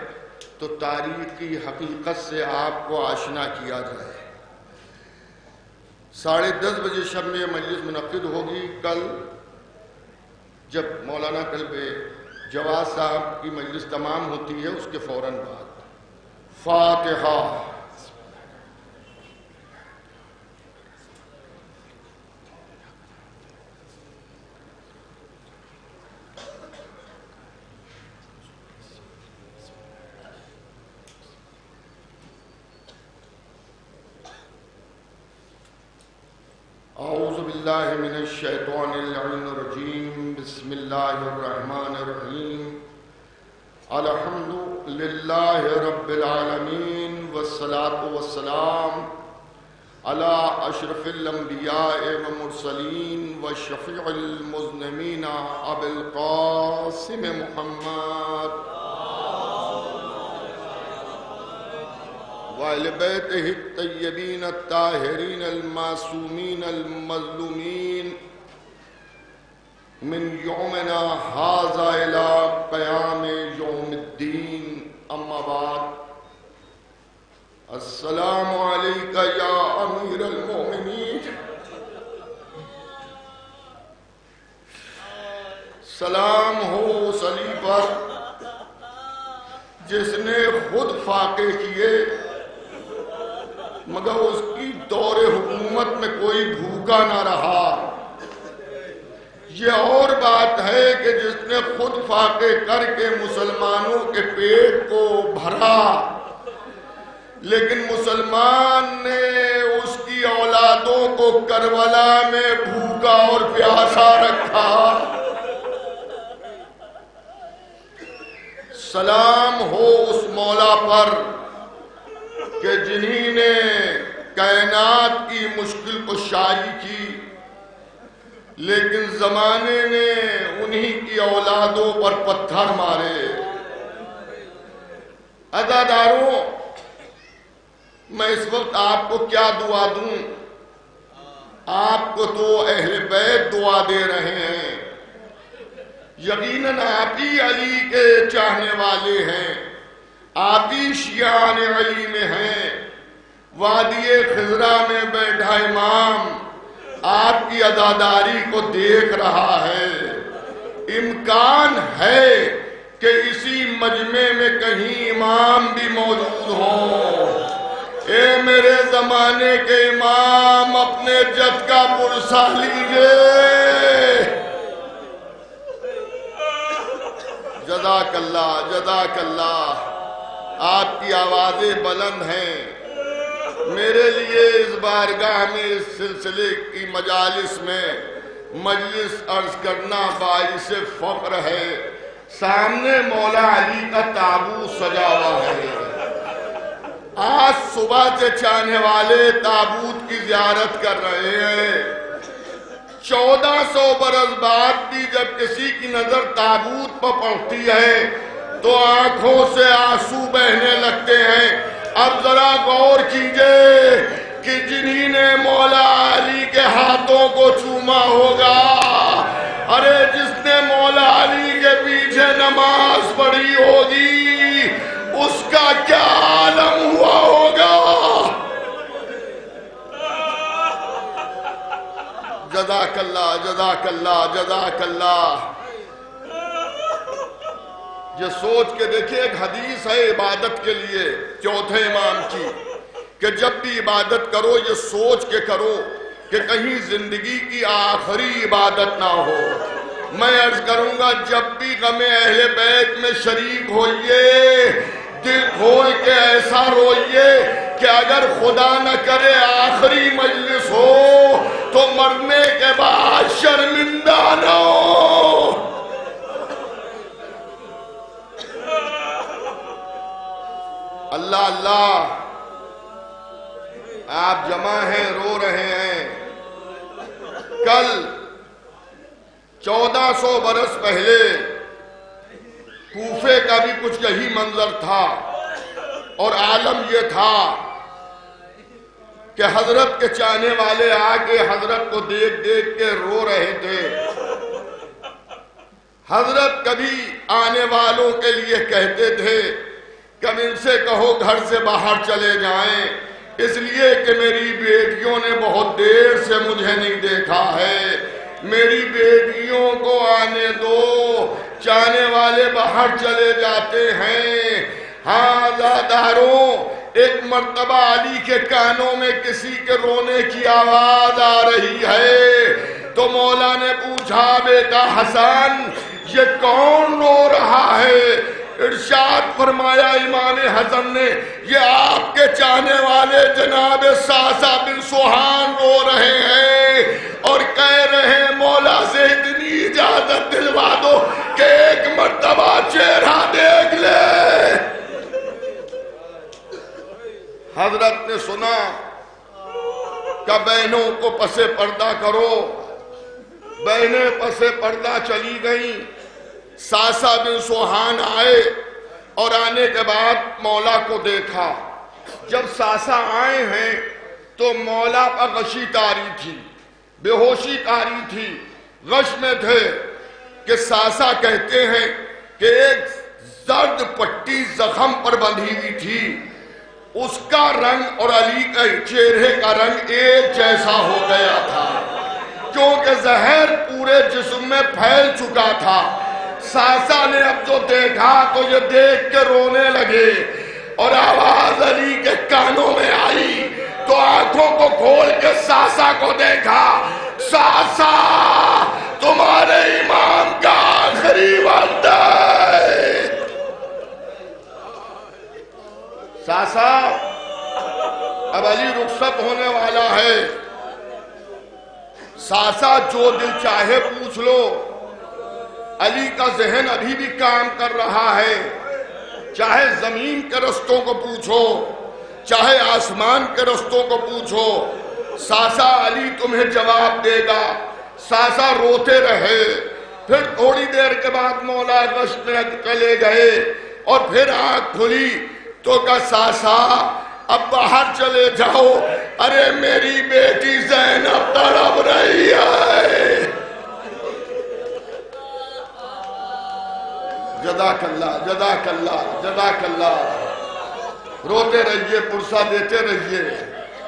تو تاریخ کی حقیقت سے آپ کو آشنا کیا جائے۔ 10:30 بجے شب میں مجلس منعقد ہوگی۔ کل جب مولانا قلب جواز صاحب کی مجلس تمام ہوتی ہے اس کے فوراً بعد فاتحہ۔ اعوذ باللہ من الشیطان اللعین الرجیم، بسم اللہ الرحمن الرحیم، الحمد للہ رب العالمین، والصلاة والسلام علی اشرف الانبیاء والمرسلین والشفیع المذنبین ابی القاسم محمد وَأَهْلِ بَيْتِهِ الطَّيِّبِينَ الطَّاهِرِينَ الْمَعْصُومِينَ الْمَظْلُومِينَ من يومنا هذا إلى قيام يوم الدين، أما بعد، السلام عليك يا أمير المؤمنين، سلام ہو اس علی پر جس نے خود فاقے کیے مگر اس کی دور حکومت میں کوئی بھوکا نہ رہا۔ یہ اور بات ہے کہ جس نے خود فاقے کر کے مسلمانوں کے پیٹ کو بھرا، لیکن مسلمان نے اس کی اولادوں کو کربلا میں بھوکا اور پیاسا رکھا۔ سلام ہو اس مولا پر کہ جنہی نے کائنات کی مشکل کشائی کی، لیکن زمانے نے انہی کی اولادوں پر پتھر مارے۔ عزاداروں، میں اس وقت آپ کو کیا دعا دوں؟ آپ کو تو اہل بیت دعا دے رہے ہیں۔ یقیناً آپ ہی علی کے چاہنے والے ہیں، آپ ہی شیعان علی میں ہیں۔ وادی خضرا میں بیٹھا امام آپ کی عزاداری کو دیکھ رہا ہے۔ امکان ہے کہ اسی مجمع میں کہیں امام بھی موجود ہوں۔ اے میرے زمانے کے امام، اپنے جد کا پرسہ لیجئے۔ جزاک اللہ، جزاک اللہ۔ آپ کی آوازیں بلند ہیں۔ میرے لیے اس بارگاہ میں اس سلسلے کی مجالس میں مجلس عرض کرنا باعث فخر ہے۔ سامنے مولا علی کا تابوت سجا ہوا ہے۔ آج صبح سے چاہنے والے تابوت کی زیارت کر رہے ہیں۔ 1400 برس بعد بھی جب کسی کی نظر تابوت پر پڑتی ہے تو آنکھوں سے آنسو بہنے لگتے ہیں۔ اب ذرا غور کیجئے کہ جنہی نے مولا علی کے ہاتھوں کو چوما ہوگا، ارے جس نے مولا علی کے پیچھے نماز پڑھی ہوگی، اس کا کیا عالم ہوا ہوگا۔ جزاک اللہ، جزاک اللہ، جزاک اللہ۔ یہ سوچ کے دیکھیں، ایک حدیث ہے عبادت کے لیے چوتھے امام کی کہ جب بھی عبادت کرو یہ سوچ کے کرو کہ کہیں زندگی کی آخری عبادت نہ ہو۔ میں عرض کروں گا جب بھی غم اہل بیت میں شریک ہوئیے دل کھول کے ایسا روئیے کہ اگر خدا نہ کرے آخری مجلس ہو تو مرنے کے بعد شرمندہ نہ ہو۔ اللہ اللہ، آپ جمع ہیں رو رہے ہیں۔ کل 1400 برس پہلے کوفے کا بھی کچھ یہی منظر تھا، اور عالم یہ تھا کہ حضرت کے چاہنے والے آگے حضرت کو دیکھ دیکھ کے رو رہے تھے۔ حضرت کبھی آنے والوں کے لیے کہتے تھے کب ان سے کہو گھر سے باہر چلے جائیں، اس لیے کہ میری بیٹیوں نے بہت دیر سے مجھے نہیں دیکھا ہے، میری بیٹیوں کو آنے دو، چاہنے والے باہر چلے جاتے ہیں۔ ہاں عزاداروں، ایک مرتبہ علی کے کانوں میں کسی کے رونے کی آواز آ رہی ہے تو مولا نے پوچھا بیٹا حسن یہ کون رو رہا ہے؟ ارشاد فرمایا امام حسن نے یہ آپ کے چاہنے والے جناب ساسا بن سوہان رو رہے ہیں اور کہہ رہے ہیں مولا سے اتنی اجازت دلوا دو کہ ایک مرتبہ چہرہ دیکھ لے۔ حضرت نے سنا کہ بہنوں کو پسے پردہ کرو، بہنیں پسے پردہ چلی گئیں۔ ساسا بن سوہان آئے اور آنے کے بعد مولا کو دیکھا۔ جب ساسا آئے ہیں تو مولا پر غشی تاری تھی، بے ہوشی تاری تھی، غش میں تھے کہ ساسا کہتے ہیں کہ ایک زرد پٹی زخم پر بندھی ہوئی تھی، اس کا رنگ اور علی کے چہرے کا رنگ ایک جیسا ہو گیا تھا کیونکہ زہر پورے جسم میں پھیل چکا تھا۔ ساسا نے اب جو دیکھا تو یہ دیکھ کے رونے لگے اور آواز علی کے کانوں میں آئی تو آنکھوں کو کھول کے ساسا کو دیکھا۔ ساسا تمہارے امام کا آخری وقت ہے۔ ساسا اب علی رخصت ہونے والا ہے، ساسا جو دل چاہے پوچھ لو۔ علی کا ذہن ابھی بھی کام کر رہا ہے، چاہے زمین کے رستوں کو پوچھو، چاہے آسمان کے رستوں کو پوچھو، ساسا علی تمہیں جواب دے گا۔ ساسا روتے رہے، پھر تھوڑی دیر کے بعد مولا گشت میں چلے گئے اور پھر آنکھ کھلی تو کہا ساسا اب باہر چلے جاؤ، ارے میری بیٹی زینب تڑپ رہی ہے۔ جزاک اللہ جزاک اللہ جزاک اللہ۔ روتے رہیے، پرسہ دیتے رہیے،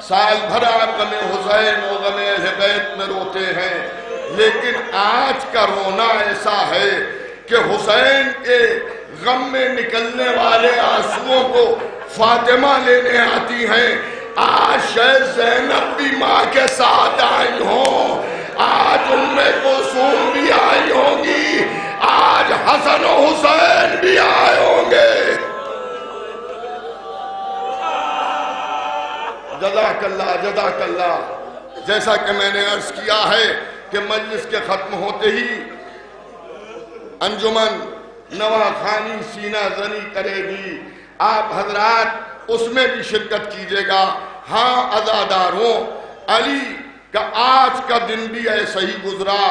سال بھر آپ غم حسین و غم اہل بیت میں روتے ہیں، لیکن آج کا رونا ایسا ہے کہ حسین کے غم میں نکلنے والے آنسوؤں کو فاطمہ لینے آتی ہیں۔ آج شاید زینب بھی ماں کے ساتھ آئی ہوں، آج ام کلثوم بھی آئی ہوں گی، آج حسن و حسین بھی آئے ہوں گے۔ جزاک اللہ جزاک اللہ۔ جیسا کہ میں نے عرض کیا ہے کہ مجلس کے ختم ہوتے ہی انجمن نواخوانی سینہ زنی کرے گی، آپ حضرات اس میں بھی شرکت کیجئے گا۔ ہاں عزاداروں، علی کا آج کا دن بھی ایسا ہی گزرا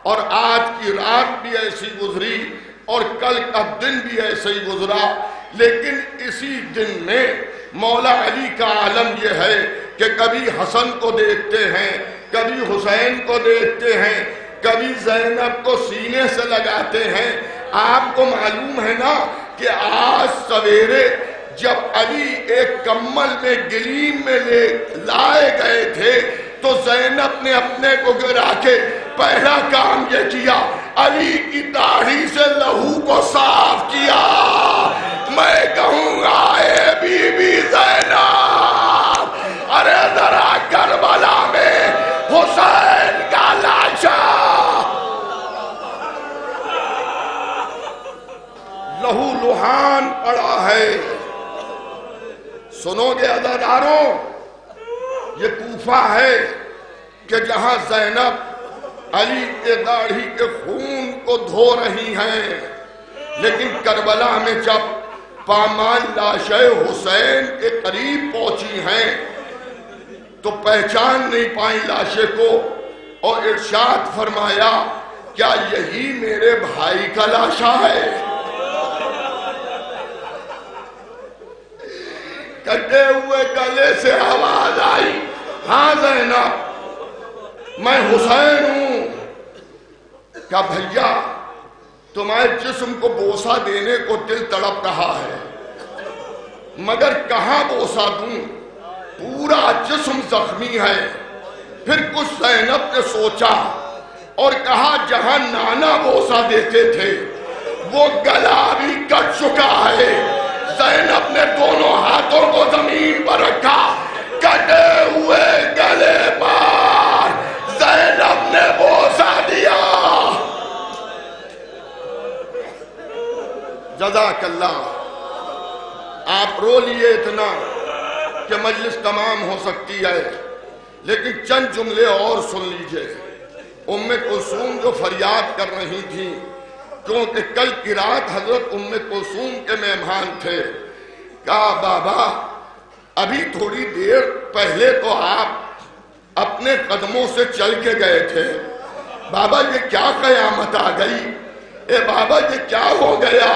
اور آج کی رات بھی ایسی گزری اور کل کا دن بھی ایسا ہی گزرا، لیکن اسی دن میں مولا علی کا عالم یہ ہے کہ کبھی حسن کو دیکھتے ہیں، کبھی حسین کو دیکھتے ہیں، کبھی زینب کو سینے سے لگاتے ہیں۔ آپ کو معلوم ہے نا کہ آج سویرے جب علی ایک کمل میں گلیم میں لائے گئے تھے تو زینب نے اپنے کو گرا کے پہلا کام یہ کیا، علی کی داڑھی سے لہو کو صاف کیا۔ میں کہوں گا اے بی بی زینب، سنو گے عزاداروں، یہ کوفہ ہے کہ جہاں زینب علی کے داڑھی کے خون کو دھو رہی ہیں، لیکن کربلا میں جب پامال لاش حسین کے قریب پہنچی ہیں تو پہچان نہیں پائیں لاشے کو، اور ارشاد فرمایا کیا یہی میرے بھائی کا لاشا ہے؟ کٹے ہوئے گلے سے آواز آئی، ہاں زینب میں حسین ہوں۔ کہا بھیا تمہارے جسم کو بوسہ دینے کو دل تڑپ رہا ہے، مگر کہاں بوسہ دوں، پورا جسم زخمی ہے۔ پھر کچھ زینب نے سوچا اور کہا جہاں نانا بوسہ دیتے تھے وہ گلا بھی کٹ چکا ہے۔ زینب نے دونوں ہاتھوں کو زمین پر رکھا، کٹے ہوئے گلے پر زینب نے بوسہ دیا۔ جزاک اللہ۔ آپ رو لیے اتنا کہ مجلس تمام ہو سکتی ہے، لیکن چند جملے اور سن لیجئے۔ ام کلثوم جو فریاد کر رہی تھی، کیونکہ کل کی رات حضرت ام کلثوم کے مہمان تھے، کہا بابا ابھی تھوڑی دیر پہلے تو آپ اپنے قدموں سے چل کے گئے تھے، بابا یہ کیا قیامت آ گئی؟ اے بابا یہ کیا ہو گیا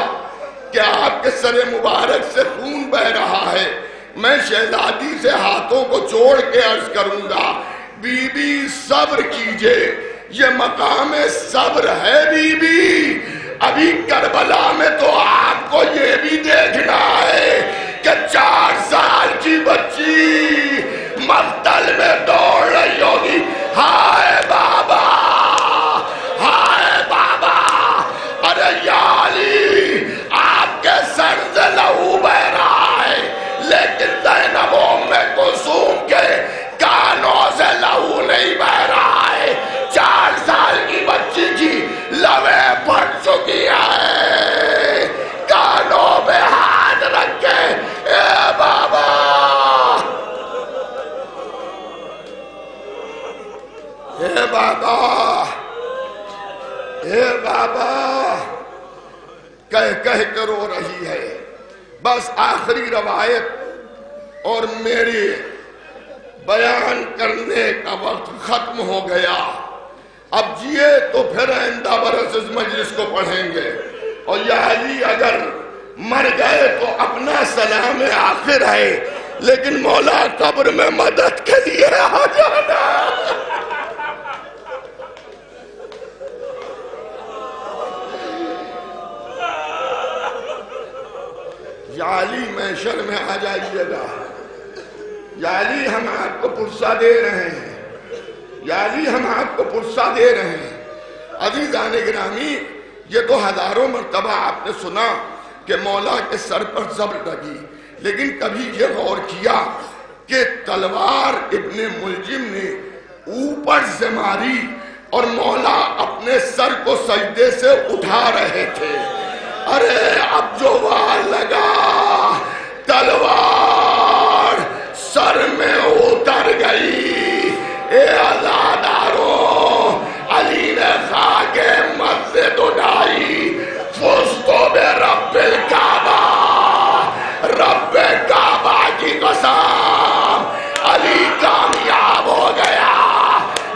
کہ آپ کے سر مبارک سے خون بہ رہا ہے؟ میں شہزادی سے ہاتھوں کو جوڑ کے عرض کروں گا بی بی صبر کیجئے، یہ مقام صبر ہے بی بی۔ ابھی کربلا میں تو آپ کو یہ بھی دیکھنا ہے کہ 4 سال کی بچی مقتل میں دوڑ رہی ہوگی، ہائے بابا ہائے بابا۔ ارے یا علی آپ کے سر سے لہو بہ رہا ہے، لیکن زینب ام کلثوم کے کانوں سے لہو نہیں بہ رہا ہے۔ 4 سال کی بچی کی لویں پھٹ چکی ہے۔ کانوں پہ ہاتھ رکھے اے بابا، اے بابا، اے بابا کہہ کہہ کر رو رہی ہے۔ بس آخری روایت اور میری بیان کرنے کا وقت ختم ہو گیا۔ اب جیے تو پھر آئندہ برس اس مجلس کو پڑھیں گے، اور یا علی اگر مر گئے تو اپنا سلام آخر ہے، لیکن مولا قبر میں مدد کے لیے آ جانا۔ یا علی محشر میں آ جائیے گا، یا علی ہم آپ کو پرسہ دے رہے ہیں، یا علی ہم آپ کو پرسہ دے رہے ہیں۔ عزیزان گرامی یہ تو ہزاروں مرتبہ آپ نے سنا کہ مولا کے سر پر زبر لگی، لیکن کبھی یہ غور کیا کہ تلوار ابن ملجم نے اوپر سے ماری اور مولا اپنے سر کو سجدے سے اٹھا رہے تھے۔ ارے اب جو وار لگا تلوار سر میں اتر گئی۔ اے عزاداروں، علی نے خاک مسجد اٹھائی، فزتو برب الکعبہ، رب کعبہ کی قسم علی کامیاب ہو گیا۔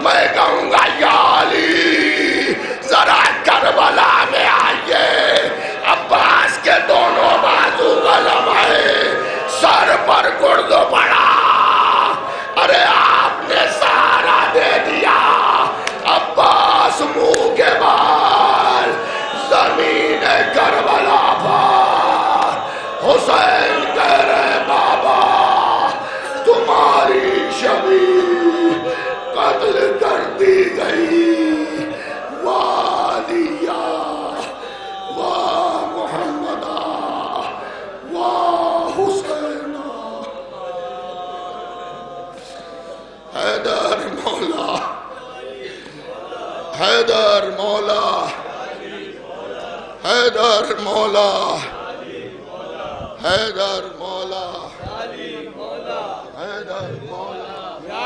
میں کہوں گا یا علی ذرا کربلا میں آئیے، عباس کے دونوں بازو قلم ہے، سر پر گرد پڑا۔ ارے آپ نے سارا دے دیا، عباس منہ کے بال زمین کربلا پر۔ حسین کہہ رہے بابا تمہاری شبیہ قتل کر دی گئی، والیا واہ محمدہ واہ حسین۔ حیدر مولا، حیدر مولا، حیدر مولا، حیدر مولا۔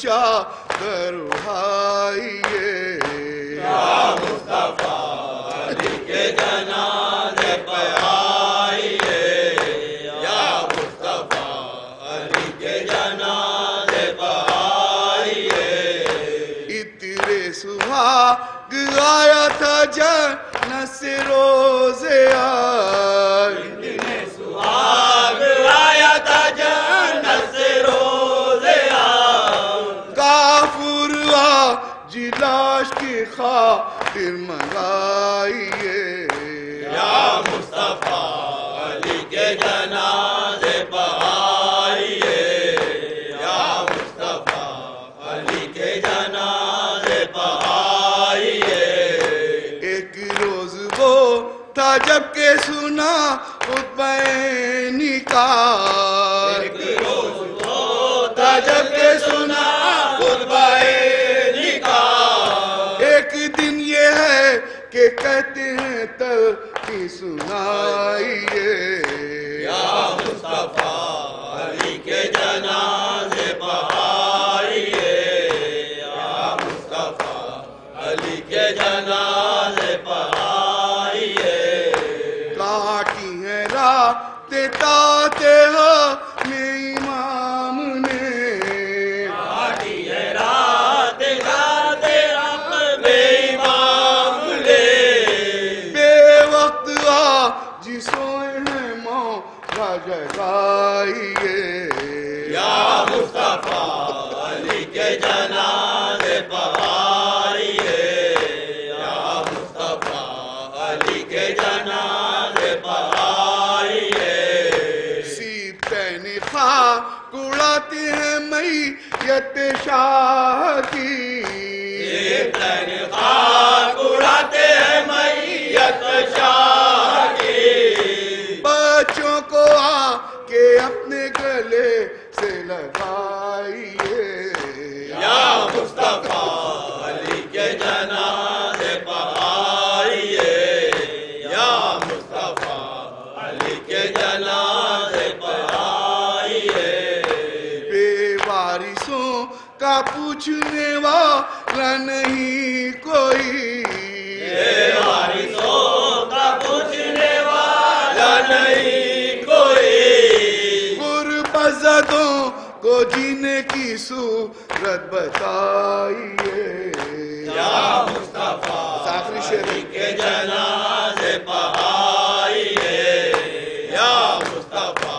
چادر اٹھائیے یا مصطفیٰ علی کے جنازے پہ آئیے یا مصطفیٰ علی کے جنازے پہ آئیے اترے سہاگ آیا تھا جنت سے روزے آئے سہاگ آیا تھا جنت سے روزے آئے کافر آج لاش کی خاطر منگائیے یا مصطفیٰ علی کے جنازے پہ آئیے یا مصطفیٰ علی کے جنازے پہ آئیے ایک روز وہ تھا جب کہ سنا خطبہ نکاح ایک روز وہ تھا جب کہ سنا خطبہ نکاح ایک دن یہ ہے کہ کہتے ہیں تلخی سنائیے یا مصطفیٰ علی کے جنازے پہ آئیے یا مصطفیٰ علی کے جنازے پہ آئیے کاٹی ہے رات تاتے ہو میں امام نے کاٹی ہے رات تاتے رب میں امام نے بے وقت آج سوئے ہیں مولا جگائیے یا مصطفیٰ علی کے جنازے پہ آئیے یا مصطفیٰ علی کے جنازے پہ آئیے سیتین خاک اڑاتے ہیں میت شاہ کی سیتین خاک اڑاتے ہیں میت شاہ کی بچوں کو آ کے اپنے گلے سے لگائیے یا مصطفیٰ علی کے جنازے پہ آئیے یا مصطفیٰ علی کے جنازے پہ آئیے بے وارثوں کا پوچھنے والا نہیں کوئی بے وارثوں کا پوچھنے والا نہیں کوئی غربت زدوں کو جینے کی صورت بتائیے یا مصطفیٰ آخری شعر علی کے جنازے پہ آئیے یا مصطفیٰ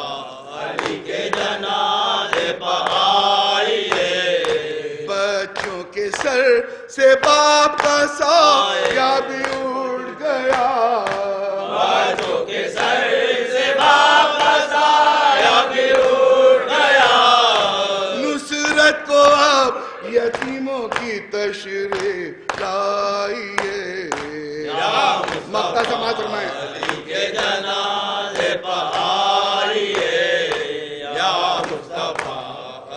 علی کے جنازے پہ آئیے بچوں کے سر سے باپ کا سایہ بھی اڑ گیا بچوں کے سر سے باپ کا سایہ بھی اڑ گیا نصرت کو اب یتیموں کی تشریح لائیے مقطع سماعت فرمائیں علی کے جنازے پہ آئیے یا مصطفیٰ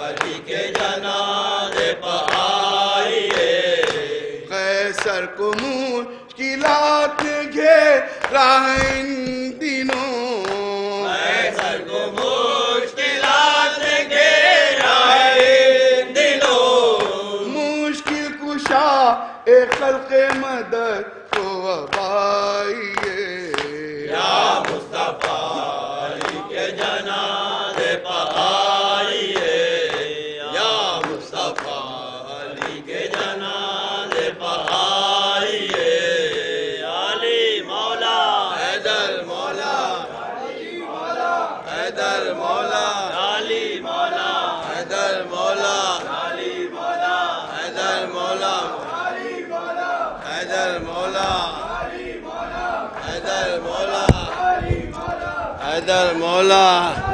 علی کے جنازے پہ آئیے قیصر کو مشکلات نے گھیرا ہے ان دنوں قیصر کو مشکلات نے گھیرا ہے ان دنوں مشکل کشا اے خلق مدد کو اب آئیے یا مصطفیٰ علی کے جنازے پہ آئیے یا مصطفیٰ علی کے جنازے پہ آئیے علی مولا حیدر مولا حیدر مولا علی مولا حیدر مولا علی مولا حیدر مولا حیدر مولا حیدر مولا حیدر مولا